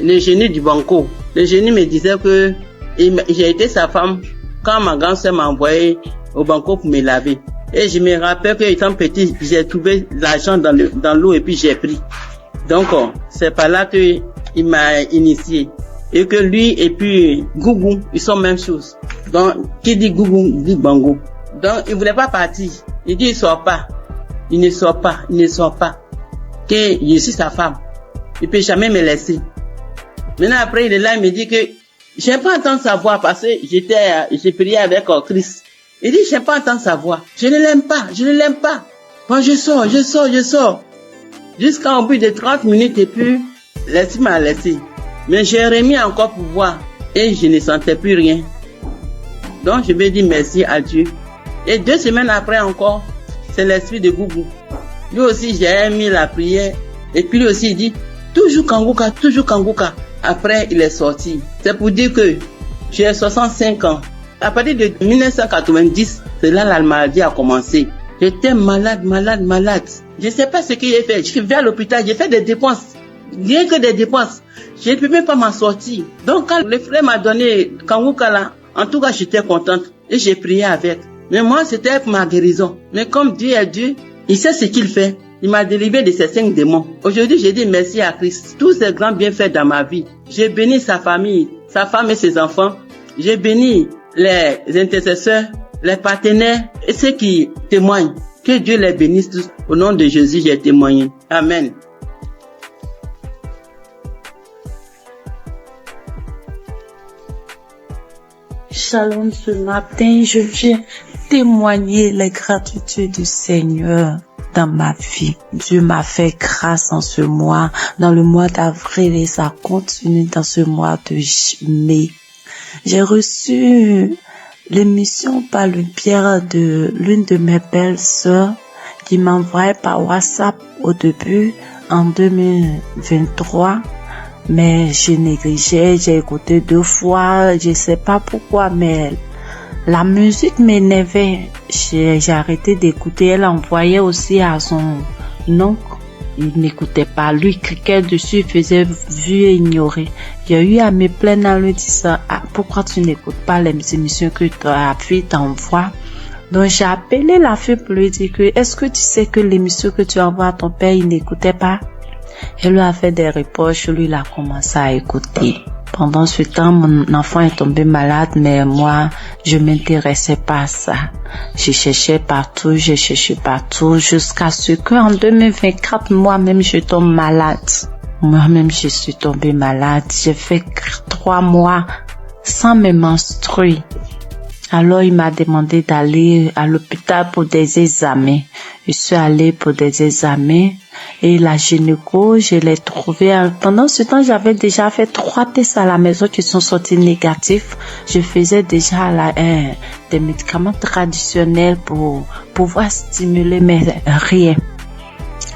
Le génie du banco. Le génie me disait que j'ai été sa femme quand ma grand-sœur m'a envoyé au banco pour me laver. Et je me rappelle que étant petit, j'ai trouvé l'argent dans l'eau et puis j'ai pris. Donc, c'est par là que il m'a initié. Et que lui et puis Gougou, ils sont même chose. Donc, qui dit Gougou, dit Bango. Donc, il voulait pas partir. Il dit, il sort pas. Il ne sort pas. Que je suis sa femme. Il peut jamais me laisser. Maintenant, après, il est là, il me dit que j'aime pas entendre sa voix parce que j'ai prié avec Christ. Il dit, j'aime pas entendre sa voix. Je ne l'aime pas. Moi, je sors. Jusqu'au bout de 30 minutes et puis, l'esprit m'a laissé. Mais j'ai remis encore pour voir et je ne sentais plus rien. Donc, je vais dire merci à Dieu. Et 2 semaines après encore, c'est l'esprit de Gougou. Lui aussi, j'ai mis la prière. Et puis lui aussi, il dit, toujours Kanguka. Après, il est sorti. C'est pour dire que j'ai 65 ans. À partir de 1990, c'est là la maladie a commencé. J'étais malade. Je ne sais pas ce que j'ai fait. Je suis venu à l'hôpital, j'ai fait des dépenses. Rien que des dépenses. Je ne peux même pas m'en sortir. Donc, quand le frère m'a donné Kanguka là, en tout cas, j'étais contente. Et j'ai prié avec. Mais moi, c'était pour ma guérison. Mais comme Dieu est Dieu, il sait ce qu'il fait. Il m'a délivré de ces 5 démons. Aujourd'hui, j'ai dit merci à Christ. Tous ces grands bienfaits dans ma vie. J'ai béni sa famille, sa femme et ses enfants. J'ai béni les intercesseurs, les partenaires et ceux qui témoignent. Que Dieu les bénisse tous. Au nom de Jésus, j'ai témoigné. Amen. Shalom, ce matin, je viens témoigner les gratitudes du Seigneur dans ma vie. Dieu m'a fait grâce en ce mois, dans le mois d'avril et ça continue dans ce mois de mai. J'ai reçu l'émission par le biais de l'une de mes belles sœurs qui m'envoyait par WhatsApp au début en 2023. Mais je négligeais, j'ai écouté 2 fois, je sais pas pourquoi, mais la musique m'énervait. J'ai arrêté d'écouter. Elle envoyait aussi à son oncle. Il n'écoutait pas. Lui, cliquait dessus, il faisait vu et ignorer. J'ai eu à me plaindre en lui disant, pourquoi tu n'écoutes pas les émissions que ta fille t'envoie? Donc, j'ai appelé la fille pour lui dire que, est-ce que tu sais que l'émission que tu envoies à ton père, il n'écoutait pas? Elle lui a fait des reproches, lui, il a commencé à écouter. Pendant ce temps, mon enfant est tombé malade, mais moi, je m'intéressais pas à ça. Je cherchais partout, jusqu'à ce qu'en 2024, moi-même, je tombe malade. Moi-même, je suis tombée malade. J'ai fait 3 mois sans me menstruer. Alors, il m'a demandé d'aller à l'hôpital pour des examens. Je suis allée pour des examens et la gynéco, je l'ai trouvée. Pendant ce temps, j'avais déjà fait 3 tests à la maison qui sont sortis négatifs. Je faisais déjà des médicaments traditionnels pour pouvoir stimuler mes rien.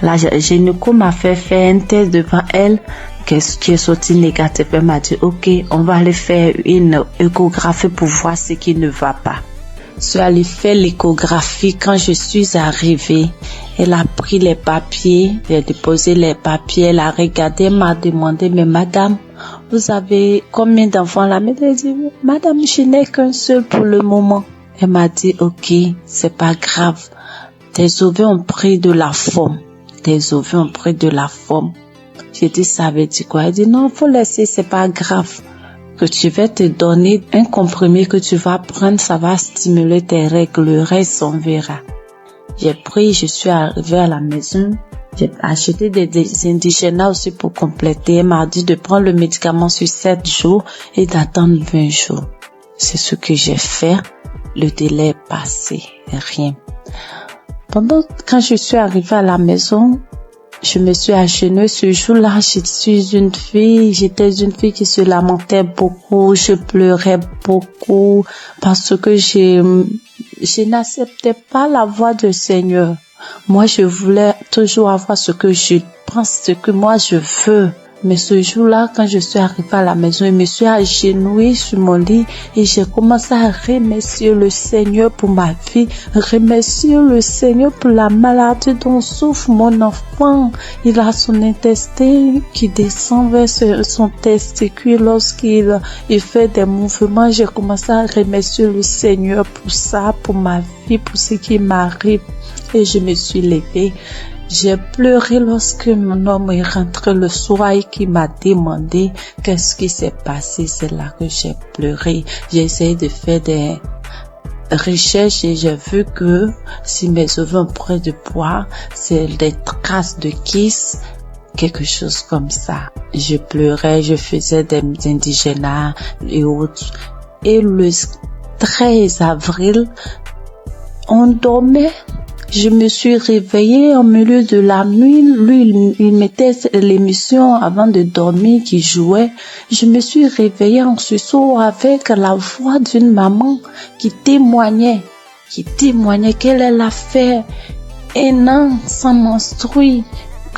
La gynéco m'a fait faire un test devant elle qui est sorti négatif. Elle m'a dit, ok, on va aller faire une échographie pour voir ce qui ne va pas. Je suis allée faire l'échographie. Quand je suis arrivée, elle a pris les papiers, elle a déposé les papiers, elle a regardé, elle m'a demandé, mais madame, vous avez combien d'enfants là? Elle a dit, madame, je n'ai qu'un seul pour le moment. Elle m'a dit, ok, c'est pas grave. Tes ovaires ont pris de la forme. Tes ovaires ont pris de la forme. J'ai dit, ça veut dire quoi? Elle dit, non, faut laisser, c'est pas grave. Que tu vas te donner un comprimé que tu vas prendre, ça va stimuler tes règles, le reste on verra. J'ai pris, je suis arrivée à la maison, j'ai acheté des indigénas aussi pour compléter. Elle m'a dit de prendre le médicament sur 7 jours et d'attendre 20 jours. C'est ce que j'ai fait. Le délai est passé, rien. Quand je suis arrivée à la maison, je me suis agenouillée ce jour-là. J'étais une fille qui se lamentait beaucoup, je pleurais beaucoup parce que je n'acceptais pas la voix du Seigneur. Moi, je voulais toujours avoir ce que je pense, ce que moi je veux. Mais ce jour-là, quand je suis arrivée à la maison, je me suis agenouillée sur mon lit et j'ai commencé à remercier le Seigneur pour ma vie, remercier le Seigneur pour la maladie dont souffre mon enfant. Il a son intestin qui descend vers son testicule lorsqu'il fait des mouvements. J'ai commencé à remercier le Seigneur pour ça, pour ma vie, pour ce qui m'arrive. Et je me suis levée. J'ai pleuré lorsque mon homme est rentré le soir et qui m'a demandé qu'est-ce qui s'est passé. C'est là que j'ai pleuré. J'ai essayé de faire des recherches et j'ai vu que si mes ovaires ont pris de poids, c'est des traces de kiss, quelque chose comme ça. Je pleurais, je faisais des indigénas et autres. Et le 13 avril, on dormait. Je me suis réveillée au milieu de la nuit. Lui, il mettait l'émission avant de dormir qui jouait. Je me suis réveillée en sursaut avec la voix d'une maman qui témoignait qu'elle a fait un an sans menstruer,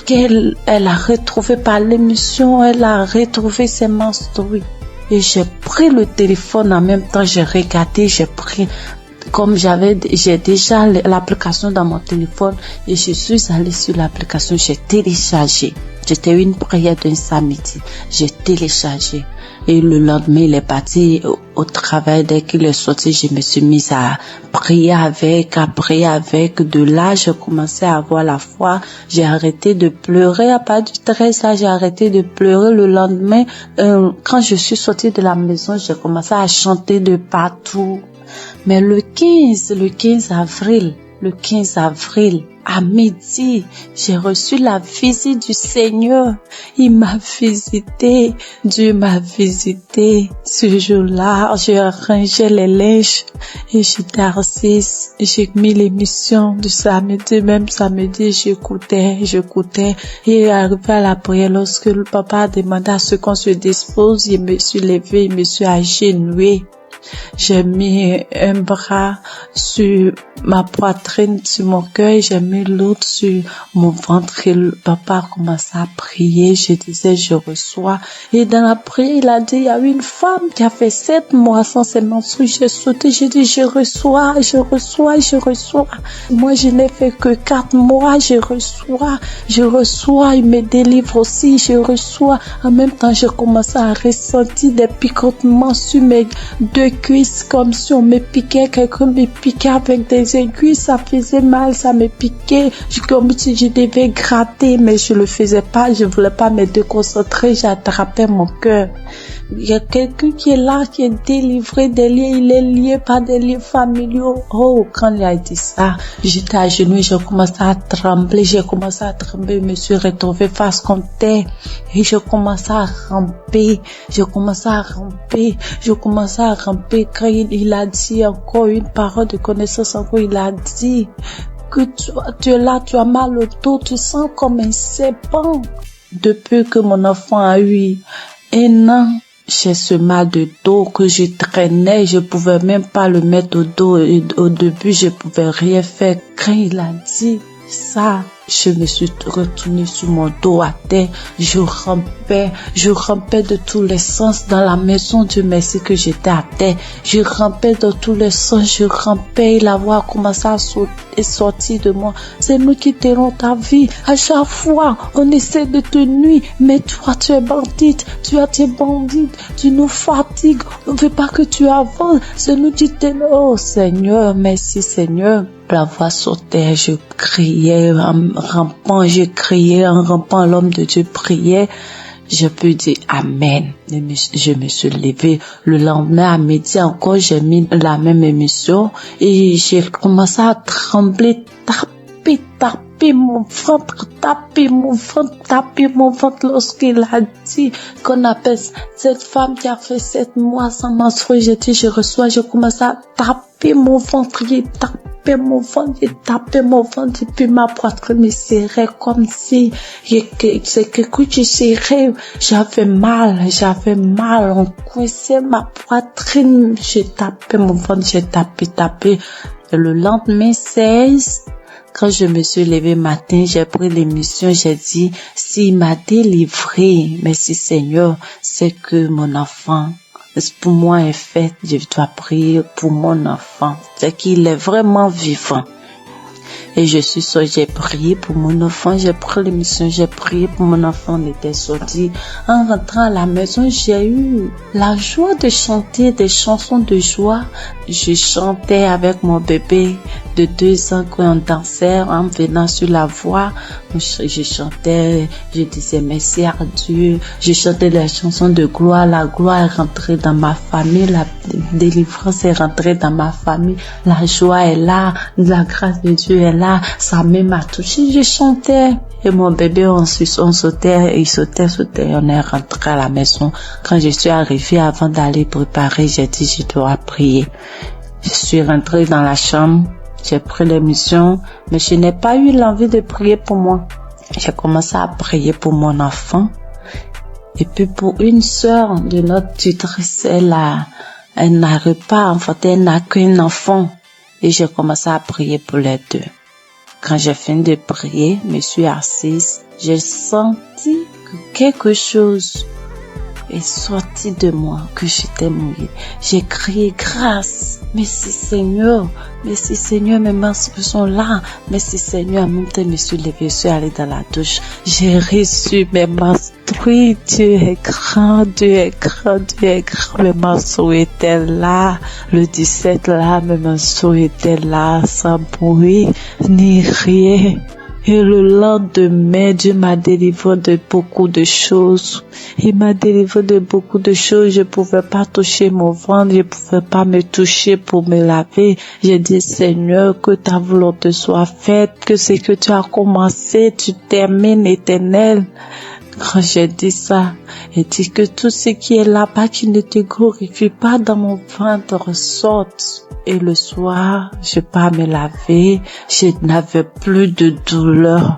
qu'elle a retrouvé par l'émission, elle a retrouvé ses menstrues. Et j'ai pris le téléphone en même temps, j'ai regardé, comme j'ai déjà l'application dans mon téléphone et je suis allée sur l'application, j'ai téléchargé. C'était une prière d'un samedi. J'ai téléchargé. Et le lendemain, il est parti au travail. Dès qu'il est sorti, je me suis mise à prier avec. De là, j'ai commencé à avoir la foi. J'ai arrêté de pleurer. À partir du 13, là, j'ai arrêté de pleurer. Le lendemain, quand je suis sortie de la maison, j'ai commencé à chanter de partout. Mais le 15 avril, à midi, j'ai reçu la visite du Seigneur. Il m'a visité, Dieu m'a visité. Ce jour-là, j'ai rangé les linges et j'étais assise. J'ai mis l'émission du samedi, même samedi, j'écoutais. Et arrivé à la prière, lorsque le papa a demandé à ce qu'on se dispose, je me suis levée, je me suis agenouillée. J'ai mis un bras sur ma poitrine, sur mon cœur, j'ai mis l'autre sur mon ventre et le papa a commencé à prier. Je disais, je reçois. Et dans la prière, il a dit, il y a une femme qui a fait 7 mois sans ses menstrues. J'ai sauté, j'ai dit, je reçois. Moi, je n'ai fait que 4 mois, je reçois. Il me délivre aussi, je reçois. En même temps, j'ai commencé à ressentir des picotements sur mes 2 cuisses, comme si on me piquait, quelqu'un me piquait avec des aiguilles, ça faisait mal, ça me piquait, comme si je devais gratter, mais je le faisais pas, je voulais pas me déconcentrer, j'attrapais mon cœur. Il y a quelqu'un qui est là, qui est délivré des liens, il est lié par des liens familiaux. Oh, quand il a dit ça, j'étais à genoux, j'ai commencé à trembler, je me suis retrouvée face contre terre et je commençais à ramper. Quand il a dit encore une parole de connaissance, encore il a dit que tu es là, tu as mal au dos, tu sens comme un serpent. Depuis que mon enfant a eu 1 an, j'ai ce mal de dos que je traînais, je pouvais même pas le mettre au dos. Et au début, je pouvais rien faire. Quand il a dit ça, je me suis retournée sur mon dos à terre. Je rampais de tous les sens dans la maison. Dieu merci que j'étais à terre. Je rampais dans tous les sens, je rampais et la voix a commencé à sortir de moi. C'est nous qui t'aidons ta vie. À chaque fois, on essaie de te nuire, mais toi, tu es bandite, tu es bandite, tu nous fatigues, on ne veut pas que tu avances. C'est nous qui t'aidons. Oh Seigneur, merci Seigneur. La voix sautait, je criais en rampant, l'homme de Dieu priait. Je peux dire Amen. Je me suis levée. Le lendemain à midi encore, j'ai mis la même émission et j'ai commencé à trembler, taper mon ventre lorsqu'il a dit qu'on appelle cette femme qui a fait 7 mois sans menstruer. J'ai dit, je commence à taper mon ventre, j'ai tapé mon ventre et puis ma poitrine me serrait comme si c'est quelque chose qui serrait. J'avais mal, on coinçait ma poitrine, j'ai tapé mon ventre, j'ai tapé. Et le lendemain 16, quand je me suis levée matin, j'ai pris l'émission, j'ai dit, s'il m'a délivré, merci Seigneur, c'est que mon enfant, pour moi est fait, je dois prier pour mon enfant, c'est qu'il est vraiment vivant. Et j'ai prié pour mon enfant, j'ai pris l'émission, j'ai prié pour mon enfant, on était sorti. En rentrant à la maison, j'ai eu la joie de chanter des chansons de joie. Je chantais avec mon bébé de 2 ans quand on dansait en venant sur la voie. Je chantais, je disais merci à Dieu. Je chantais des chansons de gloire. La gloire est rentrée dans ma famille, la délivrance est rentrée dans ma famille. La joie est là, la grâce de Dieu est là. Sa main m'a touché, je chantais. Et mon bébé, on sautait, il sautait. On est rentré à la maison. Quand je suis arrivée, avant d'aller préparer, j'ai dit, je dois prier. Je suis rentrée dans la chambre, j'ai pris l'émission, mais je n'ai pas eu l'envie de prier pour moi. J'ai commencé à prier pour mon enfant. Et puis pour une sœur de notre tutrice, elle n'arrive pas à enfanter, elle n'a qu'un enfant. Et j'ai commencé à prier pour les deux. Quand j'ai fini de prier, je me suis assise, j'ai senti que quelque chose est sorti de moi, que j'étais mouillée. J'ai crié grâce. Merci Seigneur, mes menstrues sont là. Merci Seigneur, en même temps, je me suis levée, je suis allée dans la douche. J'ai reçu mes menstrues. Dieu est grand, mes menstrues étaient là. Le 17 là, mes menstrues étaient là, sans bruit, ni rien. Et le lendemain, Dieu m'a délivré de beaucoup de choses. Il m'a délivré de beaucoup de choses. Je pouvais pas toucher mon ventre, je pouvais pas me toucher pour me laver. J'ai dit, Seigneur, que ta volonté soit faite, que ce que tu as commencé, tu termines, Éternel. Quand j'ai dit ça, il dit que tout ce qui est là-bas qui ne te glorifie pas dans mon ventre sorte. Et le soir, je pars me laver, je n'avais plus de douleur.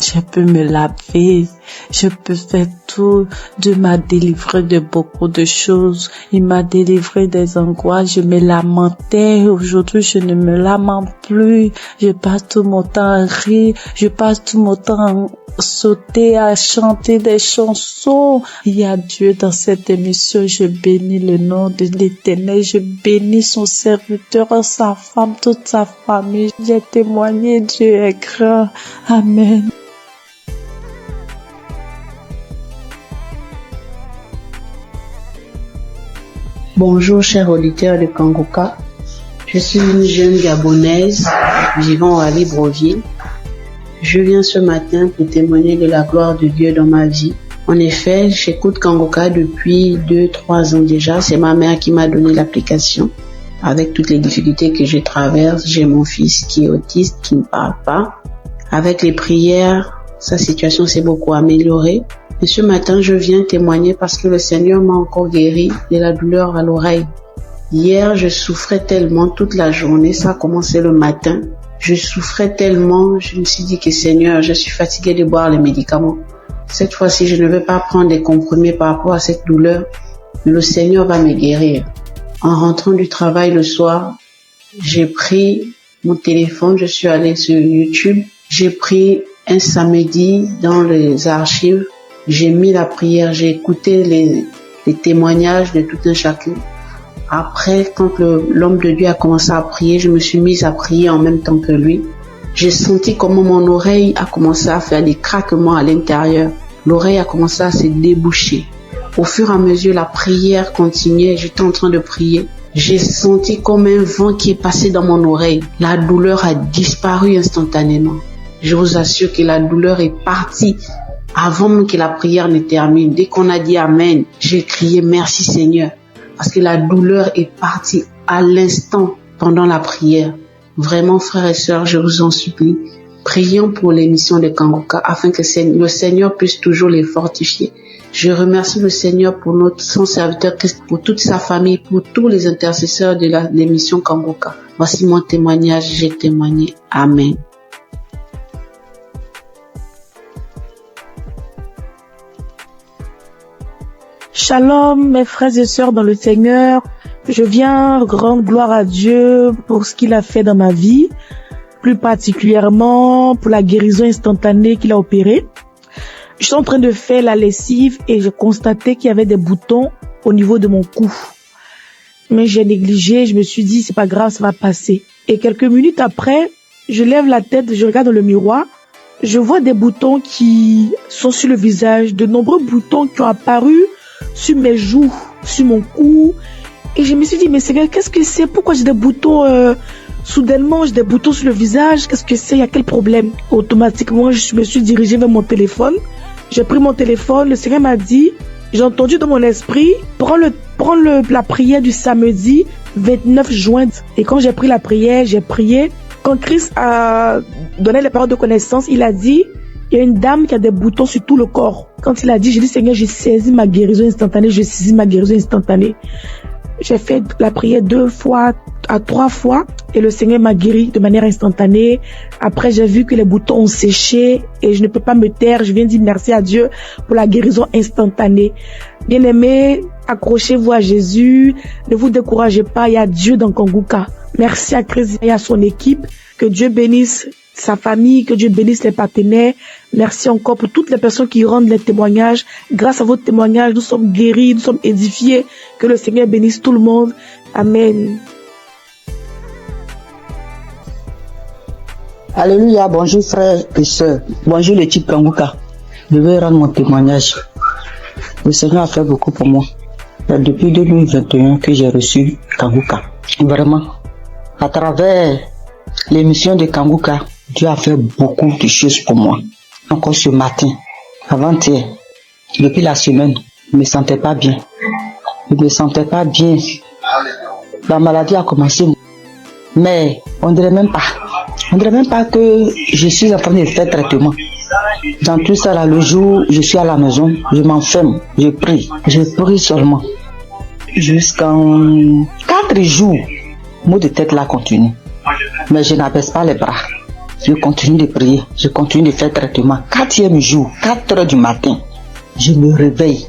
Je peux me laver, je peux faire tout. Dieu m'a délivré de beaucoup de choses. Il m'a délivré des angoisses. Je me lamentais. Aujourd'hui, je ne me lamente plus. Je passe tout mon temps à rire. Je passe tout mon temps à sauter, à chanter des chansons. Il y a Dieu dans cette émission. Je bénis le nom de l'Éternel. Je bénis son serviteur, sa femme, toute sa famille. J'ai témoigné. Dieu est grand. Amen. Bonjour chers auditeurs de Kanguka, je suis une jeune Gabonaise vivant à Libreville. Je viens ce matin pour témoigner de la gloire de Dieu dans ma vie. En effet, j'écoute Kanguka depuis 2-3 ans déjà. C'est ma mère qui m'a donné l'application. Avec toutes les difficultés que je traverse, j'ai mon fils qui est autiste, qui ne parle pas. Avec les prières, sa situation s'est beaucoup améliorée. Et ce matin, je viens témoigner parce que le Seigneur m'a encore guéri de la douleur à l'oreille. Hier, je souffrais tellement toute la journée, ça a commencé le matin. Je souffrais tellement, je me suis dit que Seigneur, je suis fatiguée de boire les médicaments. Cette fois-ci, je ne vais pas prendre des comprimés par rapport à cette douleur. Le Seigneur va me guérir. En rentrant du travail le soir, j'ai pris mon téléphone, je suis allée sur YouTube. J'ai pris un samedi dans les archives. J'ai mis la prière, j'ai écouté les témoignages de tout un chacun. Après, quand l'homme de Dieu a commencé à prier, je me suis mise à prier en même temps que lui. J'ai senti comment mon oreille a commencé à faire des craquements à l'intérieur. L'oreille a commencé à se déboucher. Au fur et à mesure, la prière continuait. J'étais en train de prier. J'ai senti comme un vent qui est passé dans mon oreille. La douleur a disparu instantanément. Je vous assure que la douleur est partie avant même que la prière ne termine. Dès qu'on a dit Amen, j'ai crié merci Seigneur. Parce que la douleur est partie à l'instant pendant la prière. Vraiment, frères et sœurs, je vous en supplie, prions pour l'émission de Kanguka afin que le Seigneur puisse toujours les fortifier. Je remercie le Seigneur pour son serviteur Christ, pour toute sa famille, pour tous les intercesseurs de l'émission Kanguka. Voici mon témoignage, j'ai témoigné. Amen. Shalom, mes frères et sœurs dans le Seigneur. Je viens rendre gloire à Dieu pour ce qu'il a fait dans ma vie, plus particulièrement pour la guérison instantanée qu'il a opérée. Je suis en train de faire la lessive et j'ai constaté qu'il y avait des boutons au niveau de mon cou. Mais j'ai négligé, je me suis dit c'est pas grave, ça va passer. Et quelques minutes après, je lève la tête, je regarde dans le miroir, je vois des boutons qui sont sur le visage, de nombreux boutons qui ont apparu sur mes joues, sur mon cou. Et je me suis dit, mais Seigneur, qu'est-ce que c'est? Pourquoi j'ai des boutons soudainement, j'ai des boutons sur le visage? Qu'est-ce que c'est? Il y a quel problème? Automatiquement, je me suis dirigée vers mon téléphone. J'ai pris mon téléphone. Le Seigneur m'a dit, j'ai entendu dans mon esprit, prends la prière du samedi 29 juin. Et quand j'ai pris la prière, j'ai prié. Quand Christ a donné les paroles de connaissance, il a dit, il y a une dame qui a des boutons sur tout le corps. Quand il a dit, j'ai dit, Seigneur, j'ai saisi ma guérison instantanée, j'ai saisi ma guérison instantanée. J'ai fait la prière 2 fois à 3 fois et le Seigneur m'a guéri de manière instantanée. Après, j'ai vu que les boutons ont séché et je ne peux pas me taire. Je viens dire merci à Dieu pour la guérison instantanée. Bien-aimés, accrochez-vous à Jésus. Ne vous découragez pas. Il y a Dieu dans Kanguka. Merci à Christ et à son équipe. Que Dieu bénisse sa famille, que Dieu bénisse les partenaires. Merci encore pour toutes les personnes qui rendent les témoignages. Grâce à votre témoignage, nous sommes guéris, nous sommes édifiés. Que le Seigneur bénisse tout le monde. Amen. Alléluia, bonjour frères et sœurs. Bonjour l'équipe Kanguka. Je vais rendre mon témoignage. Le Seigneur a fait beaucoup pour moi. Depuis 2021 que j'ai reçu Kanguka. Vraiment, à travers l'émission de Kanguka, Dieu a fait beaucoup de choses pour moi. Encore ce matin, avant-hier, depuis la semaine, je ne me sentais pas bien. Je ne me sentais pas bien. La maladie a commencé. Mais on ne dirait même pas que je suis en train de faire traitement. Dans tout ça, là, le jour où je suis à la maison, je m'enferme, je prie seulement. Jusqu'en 4 jours, le mot de tête là continue. Mais je n'abaisse pas les bras. Je continue de prier, je continue de faire traitement. 4e jour, 4 heures du matin, je me réveille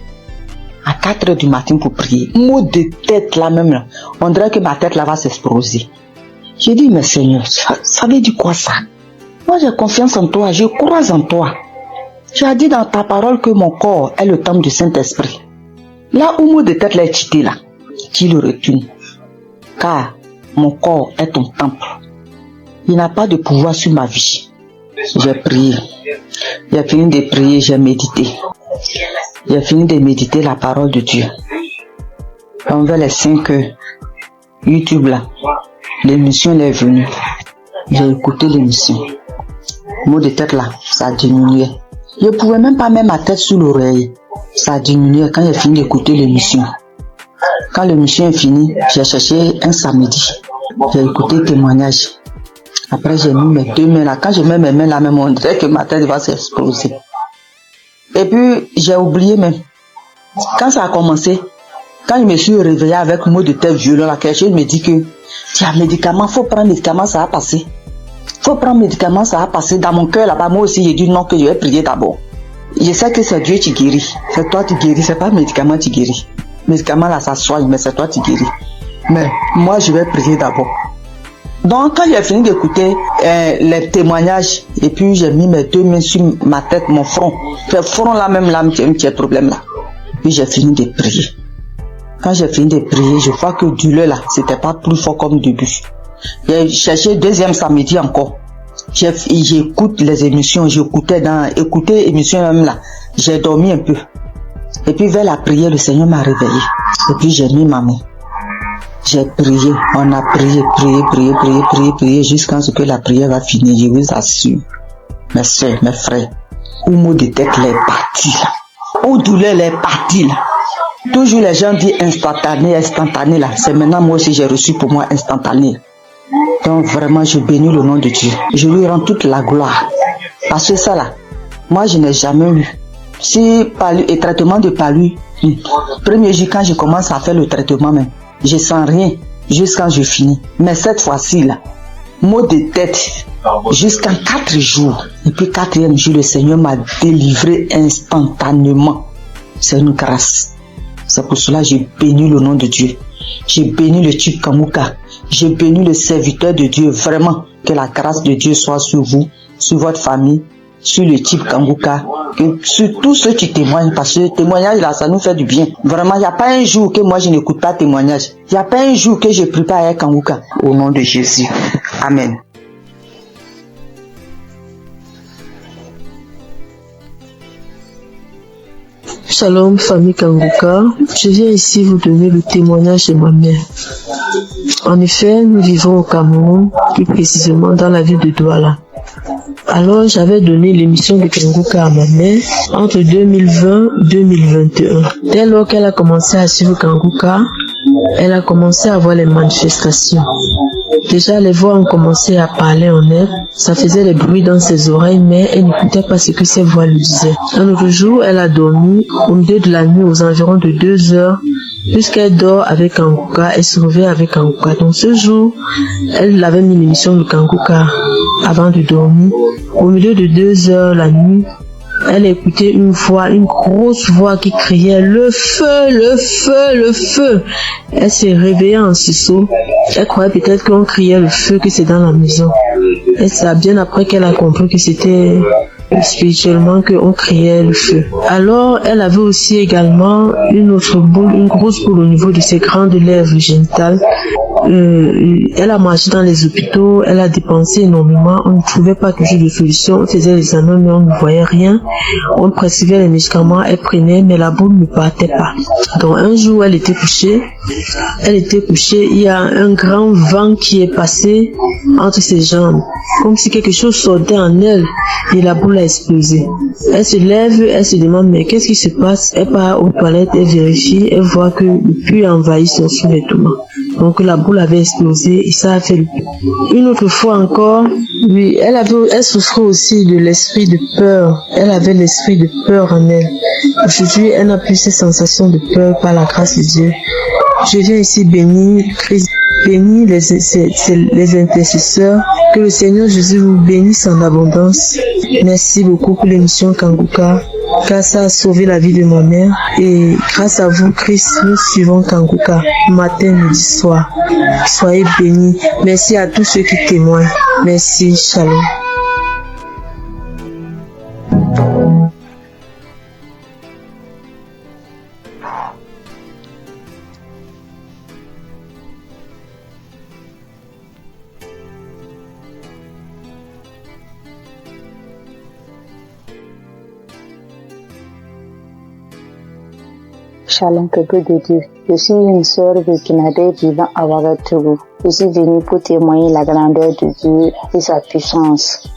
à 4 heures du matin pour prier. Mot de tête là même, là. On dirait que ma tête là va s'exploser. J'ai dit, mais Seigneur, ça veut dire quoi ça? Moi j'ai confiance en toi, je crois en toi. Tu as dit dans ta parole que mon corps est le temple du Saint-Esprit. Là où mot de tête là est quitté là, tu le retournes. Car mon corps est ton temple. Il n'a pas de pouvoir sur ma vie. J'ai prié. J'ai fini de prier, j'ai médité. J'ai fini de méditer la parole de Dieu. Envers les 5 YouTube là, l'émission est venue. J'ai écouté l'émission. Mot de tête là, ça diminuait. Je ne pouvais même pas mettre ma tête sous l'oreille. Ça diminuait quand j'ai fini d'écouter l'émission. Quand l'émission est finie, j'ai cherché un samedi. J'ai écouté le témoignage. Après, j'ai mis mes 2 mains là. Quand je mets mes mains là, même on dirait que ma tête va s'exploser. Et puis, j'ai oublié même. Quand ça a commencé, quand je me suis réveillé avec un mot de tête violent, là, quelque chose me dit que tu as médicament, faut prendre médicament, ça va passer. Faut prendre médicament, ça va passer. Dans mon cœur là-bas, moi aussi, j'ai dit non, que je vais prier d'abord. Je sais que c'est Dieu qui guérit. C'est toi qui guéris, c'est pas le médicament qui guérit. Le médicament là, ça soigne, mais c'est toi qui guéris. Mais moi, je vais prier d'abord. Donc quand j'ai fini d'écouter les témoignages, et puis j'ai mis mes 2 mains sur ma tête, mon front. Le front là même là, un petit problème là. Puis j'ai fini de prier. Quand j'ai fini de prier, je vois que douleur là, c'était pas plus fort comme début. J'ai cherché 2e samedi encore. J'écoute les émissions, écouter émissions même là. J'ai dormi un peu. Et puis vers la prière, le Seigneur m'a réveillé. Et puis j'ai mis ma main. J'ai prié, on a prié jusqu'à ce que la prière va finir. Je vous assure, mes soeurs, mes frères, où mot de tête les parti là, où douleur les parti là. Toujours les gens disent instantané là. C'est maintenant moi aussi j'ai reçu pour moi instantané. Donc vraiment je bénis le nom de Dieu. Je lui rends toute la gloire. Parce que ça là, moi je n'ai jamais eu. Si palu et traitement de palu, premier jour quand je commence à faire le traitement même, je sens rien jusqu'à je finis. Mais cette fois-ci là, mot de tête jusqu'à 4 jours. Et puis 4e jour, le Seigneur m'a délivré instantanément. C'est une grâce. C'est pour cela que j'ai béni le nom de Dieu. J'ai béni le type Kanguka. J'ai béni le serviteur de Dieu. Vraiment, que la grâce de Dieu soit sur vous, sur votre famille, sur le type Kanguka, sur tous ceux qui témoignent, parce que le témoignage là, ça nous fait du bien. Vraiment, il n'y a pas un jour que moi je n'écoute pas témoignage. Il n'y a pas un jour que je prie pas avec Kanguka. Au nom de Jésus. Amen. Shalom, famille Kanguka. Je viens ici vous donner le témoignage de ma mère. En effet, nous vivons au Cameroun, plus précisément dans la ville de Douala. Alors, j'avais donné l'émission de Kanguka à ma mère entre 2020 et 2021. Dès lors qu'elle a commencé à suivre Kanguka, elle a commencé à voir les manifestations. Déjà, les voix ont commencé à parler en elle. Ça faisait des bruits dans ses oreilles, mais elle n'écoutait pas ce que ses voix lui disaient. Un autre jour, elle a dormi au milieu de la nuit aux environs de 2 heures. Puisqu'elle dort avec Kanguka, elle se réveille avec Kanguka. Donc ce jour, elle avait mis l'émission de Kanguka avant de dormir. Au milieu de 2 heures la nuit, elle écoutait une voix, une grosse voix qui criait « Le feu, le feu, le feu !» Elle s'est réveillée en sursaut. Elle croyait peut-être qu'on criait le feu, que c'est dans la maison. Et c'est bien après qu'elle a compris que c'était spirituellement qu'on criait le feu. Alors, elle avait aussi également une autre boule, une grosse boule au niveau de ses grandes lèvres génitales. Elle a marché dans les hôpitaux, elle a dépensé énormément, on ne trouvait pas toujours de solution, on faisait les examens mais on ne voyait rien, on prescrivait les médicaments, elle prenait mais la boule ne partait pas. Donc un jour elle était couchée, il y a un grand vent qui est passé entre ses jambes, comme si quelque chose sortait en elle et la boule a explosé. Elle se lève, elle se demande mais qu'est-ce qui se passe, elle part aux toilettes, elle vérifie, elle voit que le puits a envahi son sous-vêtement. Donc la boule avait explosé et ça a fait le puits. Une autre fois encore, oui, elle souffrait aussi de l'esprit de peur. Elle avait l'esprit de peur en elle. Aujourd'hui, elle n'a plus ces sensations de peur par la grâce de Dieu. Je viens ici bénir Christ, bénir les intercesseurs. Que le Seigneur Jésus vous bénisse en abondance. Merci beaucoup pour l'émission Kanguka, car ça a sauvé la vie de ma mère. Et grâce à vous, Christ, nous suivons Kanguka, matin, midi, soir. Soyez bénis. Merci à tous ceux qui témoignent. Merci, shalom. Shalom, peuple de Dieu. Je suis une sœur burkinabé vivant à Ouagadougou. Je suis venue pour témoigner la grandeur de Dieu et sa puissance.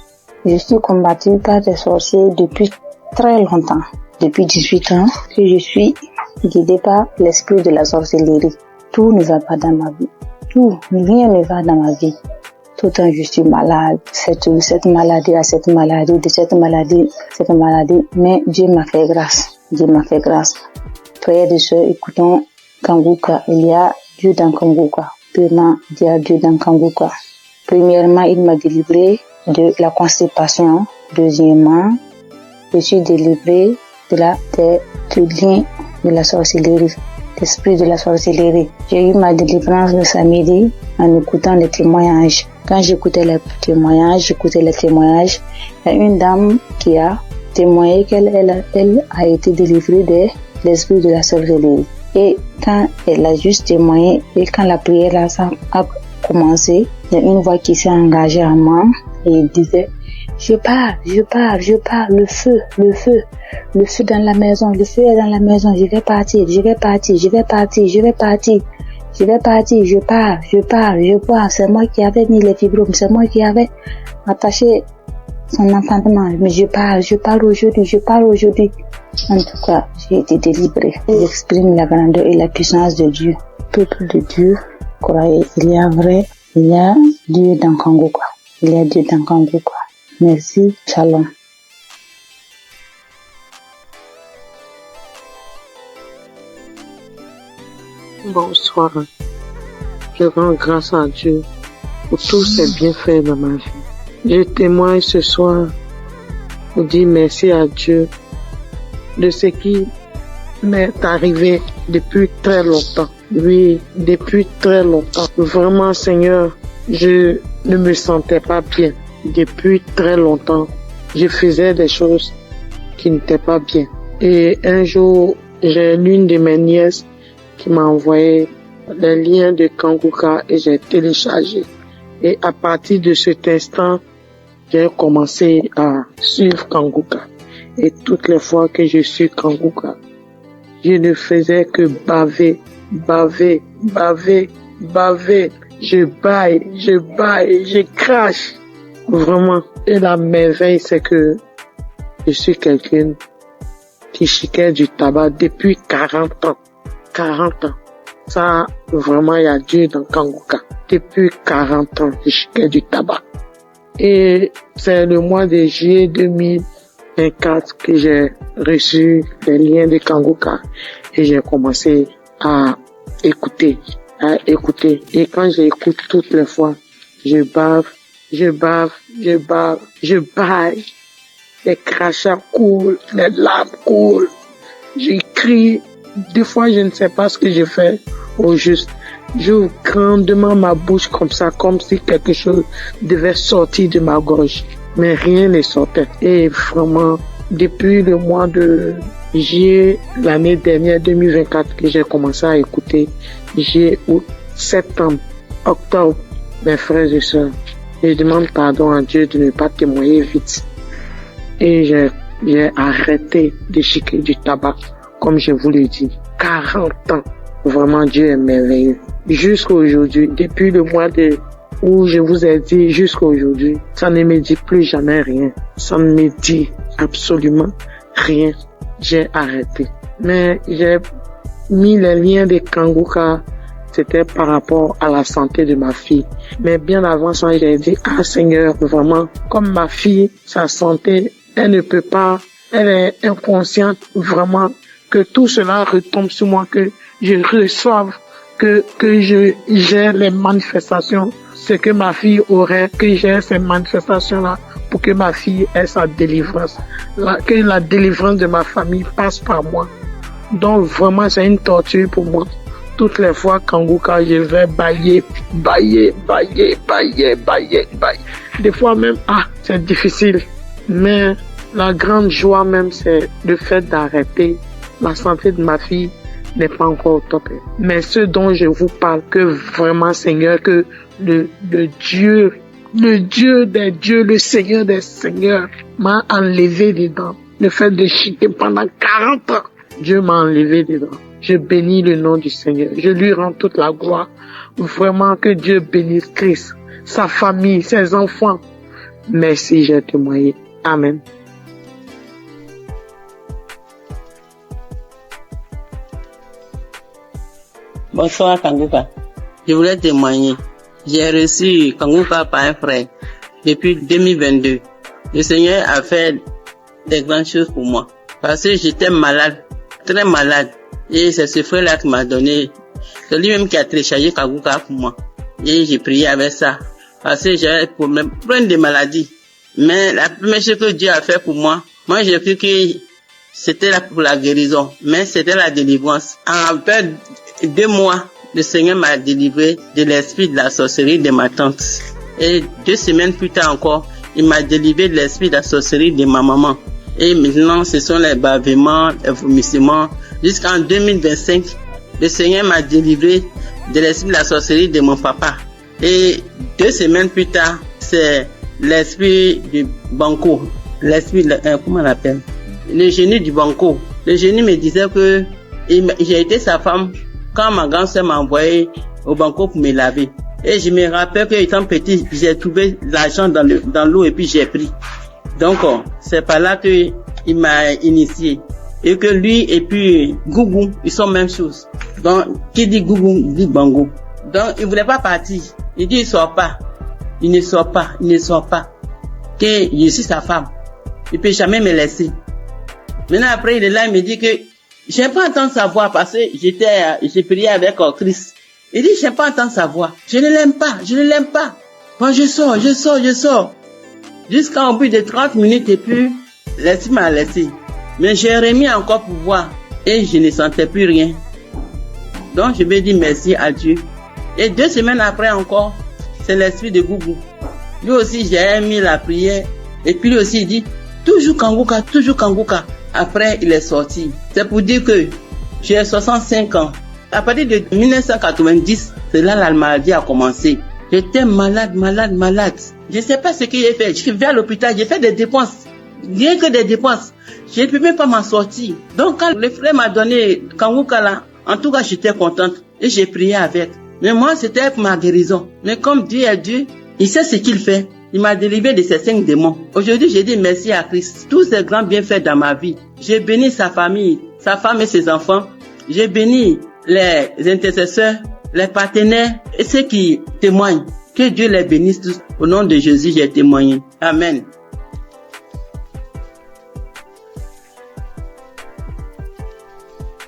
Je suis combattue par des sorciers depuis très longtemps. Depuis 18 ans que je suis guidée par l'esprit de la sorcellerie. Tout ne va pas dans ma vie. Rien ne va dans ma vie. Tout le temps je suis malade. Cette maladie, mais Dieu m'a fait grâce. Dieu m'a fait grâce. Frères et sœurs, écoutons Kanguka. Il y a Dieu dans Kanguka. Premièrement, il y a Dieu dans Kanguka. Premièrement, il m'a délivré de la constipation. Deuxièmement, je suis délivré du lien de la sorcellerie. l'esprit de la sorcellerie. J'ai eu ma délivrance le samedi en écoutant les témoignages. Quand j'écoutais les témoignages, il y a une dame qui a témoigné qu'elle a été délivrée de l'esprit de la sorcellerie. Et quand elle a juste témoigné et quand la prière a commencé, il y a une voix qui s'est engagée en moi et elle disait: je pars, le feu dans la maison, je vais partir, je pars, c'est moi qui avais mis les fibromes, c'est moi qui avais attaché son enfantement, mais je pars aujourd'hui. En tout cas, j'ai été délivrée. J'exprime la grandeur et la puissance de Dieu. Peuple de Dieu, croyez, il y a Dieu dans Kanguka. Merci, shalom. Bonsoir. Je rends grâce à Dieu pour tous ses bienfaits dans ma vie. Je témoigne ce soir pour dire merci à Dieu de ce qui m'est arrivé depuis très longtemps. Oui, depuis très longtemps. Vraiment, Seigneur, je ne me sentais pas bien. Depuis très longtemps, je faisais des choses qui n'étaient pas bien. Et un jour, j'ai l'une de mes nièces qui m'a envoyé les liens de Kanguka et j'ai téléchargé. Et à partir de cet instant, j'ai commencé à suivre Kanguka. Et toutes les fois que je suis Kanguka, je ne faisais que baver. Je baille, je crache. Vraiment. Et la merveille, c'est que je suis quelqu'un qui chiquait du tabac depuis 40 ans. 40 ans. Ça, vraiment, il y a Dieu dans Kanguka. Depuis 40 ans, je chiquais du tabac. Et c'est le mois de juillet 2024 que j'ai reçu les liens de Kanguka et j'ai commencé à écouter. Et quand j'écoute toutes les fois, je bave, je baille. Les crachats coulent, les larmes coulent. Je crie. Des fois, je ne sais pas ce que je fais au juste. J'ouvre grandement ma bouche comme ça, comme si quelque chose devait sortir de ma gorge. Mais rien ne sortait. Et vraiment, depuis le mois de juillet, l'année dernière, 2024, que j'ai commencé à écouter, juillet, août, septembre, octobre, mes frères et sœurs, je demande pardon à Dieu de ne pas témoigner vite. Et j'ai arrêté de chiquer du tabac, comme je vous l'ai dit. 40 ans. Vraiment, Dieu est merveilleux. Jusqu'à aujourd'hui, depuis le mois où je vous ai dit jusqu'à aujourd'hui, ça ne me dit plus jamais rien. Ça ne me dit absolument rien. J'ai arrêté. Mais j'ai mis les liens de Kanguka, c'était par rapport à la santé de ma fille. Mais bien avant ça, j'ai dit, Seigneur, vraiment, comme ma fille, sa santé, elle ne peut pas, elle est inconsciente, vraiment, que tout cela retombe sur moi, que je reçoive, que j'ai les manifestations, ce que ma fille aurait, que j'ai ces manifestations-là pour que ma fille ait sa délivrance, que la délivrance de ma famille passe par moi. Donc vraiment, c'est une torture pour moi. Toutes les fois, Kanguka, je vais bailler. Des fois même, c'est difficile. Mais la grande joie même, c'est le fait d'arrêter. La santé de ma fille n'est pas encore au top. Mais ce dont je vous parle, que vraiment, Seigneur, que le Dieu des dieux, le Seigneur des seigneurs m'a enlevé dedans. Le fait de chiquer pendant 40 ans, Dieu m'a enlevé dedans. Je bénis le nom du Seigneur. Je lui rends toute la gloire. Vraiment que Dieu bénisse Christ, sa famille, ses enfants. Merci, j'ai témoigné. Amen. Bonsoir Kanguka. Je voulais témoigner. J'ai reçu Kanguka par un frère depuis 2022. Le Seigneur a fait des grandes choses pour moi. Parce que j'étais malade, très malade. Et c'est ce frère-là qui m'a donné. C'est lui-même qui a téléchargé Kanguka pour moi. Et j'ai prié avec ça. Parce que j'avais plein de maladies. Mais la première chose que Dieu a fait pour moi, j'ai cru que c'était là pour la guérison, mais c'était la délivrance. En peu 2 mois, le Seigneur m'a délivré de l'esprit de la sorcellerie de ma tante. Et 2 semaines plus tard encore, il m'a délivré de l'esprit de la sorcellerie de ma maman. Et maintenant, ce sont les bavements, les vomissements. Jusqu'en 2025, le Seigneur m'a délivré de l'esprit de la sorcellerie de mon papa. Et 2 semaines plus tard, c'est l'esprit du banco. L'esprit, comment on l'appelle? Le génie du banco. Le génie me disait que j'ai été sa femme quand ma grand-sœur m'a envoyé au banco pour me laver. Et je me rappelle qu'étant petit, j'ai trouvé l'argent dans l'eau et puis j'ai pris. Donc, c'est par là qu'il m'a initié. Et que lui et puis Gougou, ils sont même chose. Donc, qui dit Gougou, dit Bango. Donc, il voulait pas partir. Il dit, il sort pas. Il ne sort pas. Il ne sort pas. Que je suis sa femme. Il peut jamais me laisser. Maintenant, après, il est là, il me dit que j'aime pas entendre sa voix parce que j'ai prié avec Christ. Il dit, j'aime pas entendre sa voix. Je ne l'aime pas. Je ne l'aime pas. Bon, je sors. Jusqu'à au bout de 30 minutes et puis, l'esprit m'a laissé. Mais j'ai remis encore pour voir et je ne sentais plus rien. Donc je vais dire merci à Dieu. Et 2 semaines après encore, c'est l'esprit de Gougou. Lui aussi j'ai mis la prière et puis lui aussi il dit toujours Kanguka, toujours Kanguka. Après il est sorti. C'est pour dire que j'ai 65 ans. À partir de 1990, c'est là la maladie a commencé. J'étais malade. Je ne sais pas ce que j'ai fait. Je suis venu à l'hôpital, j'ai fait des dépenses. Rien que des dépenses. Je ne peux même pas m'en sortir. Donc quand le frère m'a donné Kanguka là, en tout cas j'étais contente et j'ai prié avec. Mais moi c'était pour ma guérison. Mais comme Dieu est Dieu, il sait ce qu'il fait. Il m'a délivré de ces 5 démons. Aujourd'hui j'ai dit merci à Christ. Tous ces grands bienfaits dans ma vie. J'ai béni sa famille, sa femme et ses enfants. J'ai béni les intercesseurs, les partenaires et ceux qui témoignent. Que Dieu les bénisse tous. Au nom de Jésus j'ai témoigné. Amen.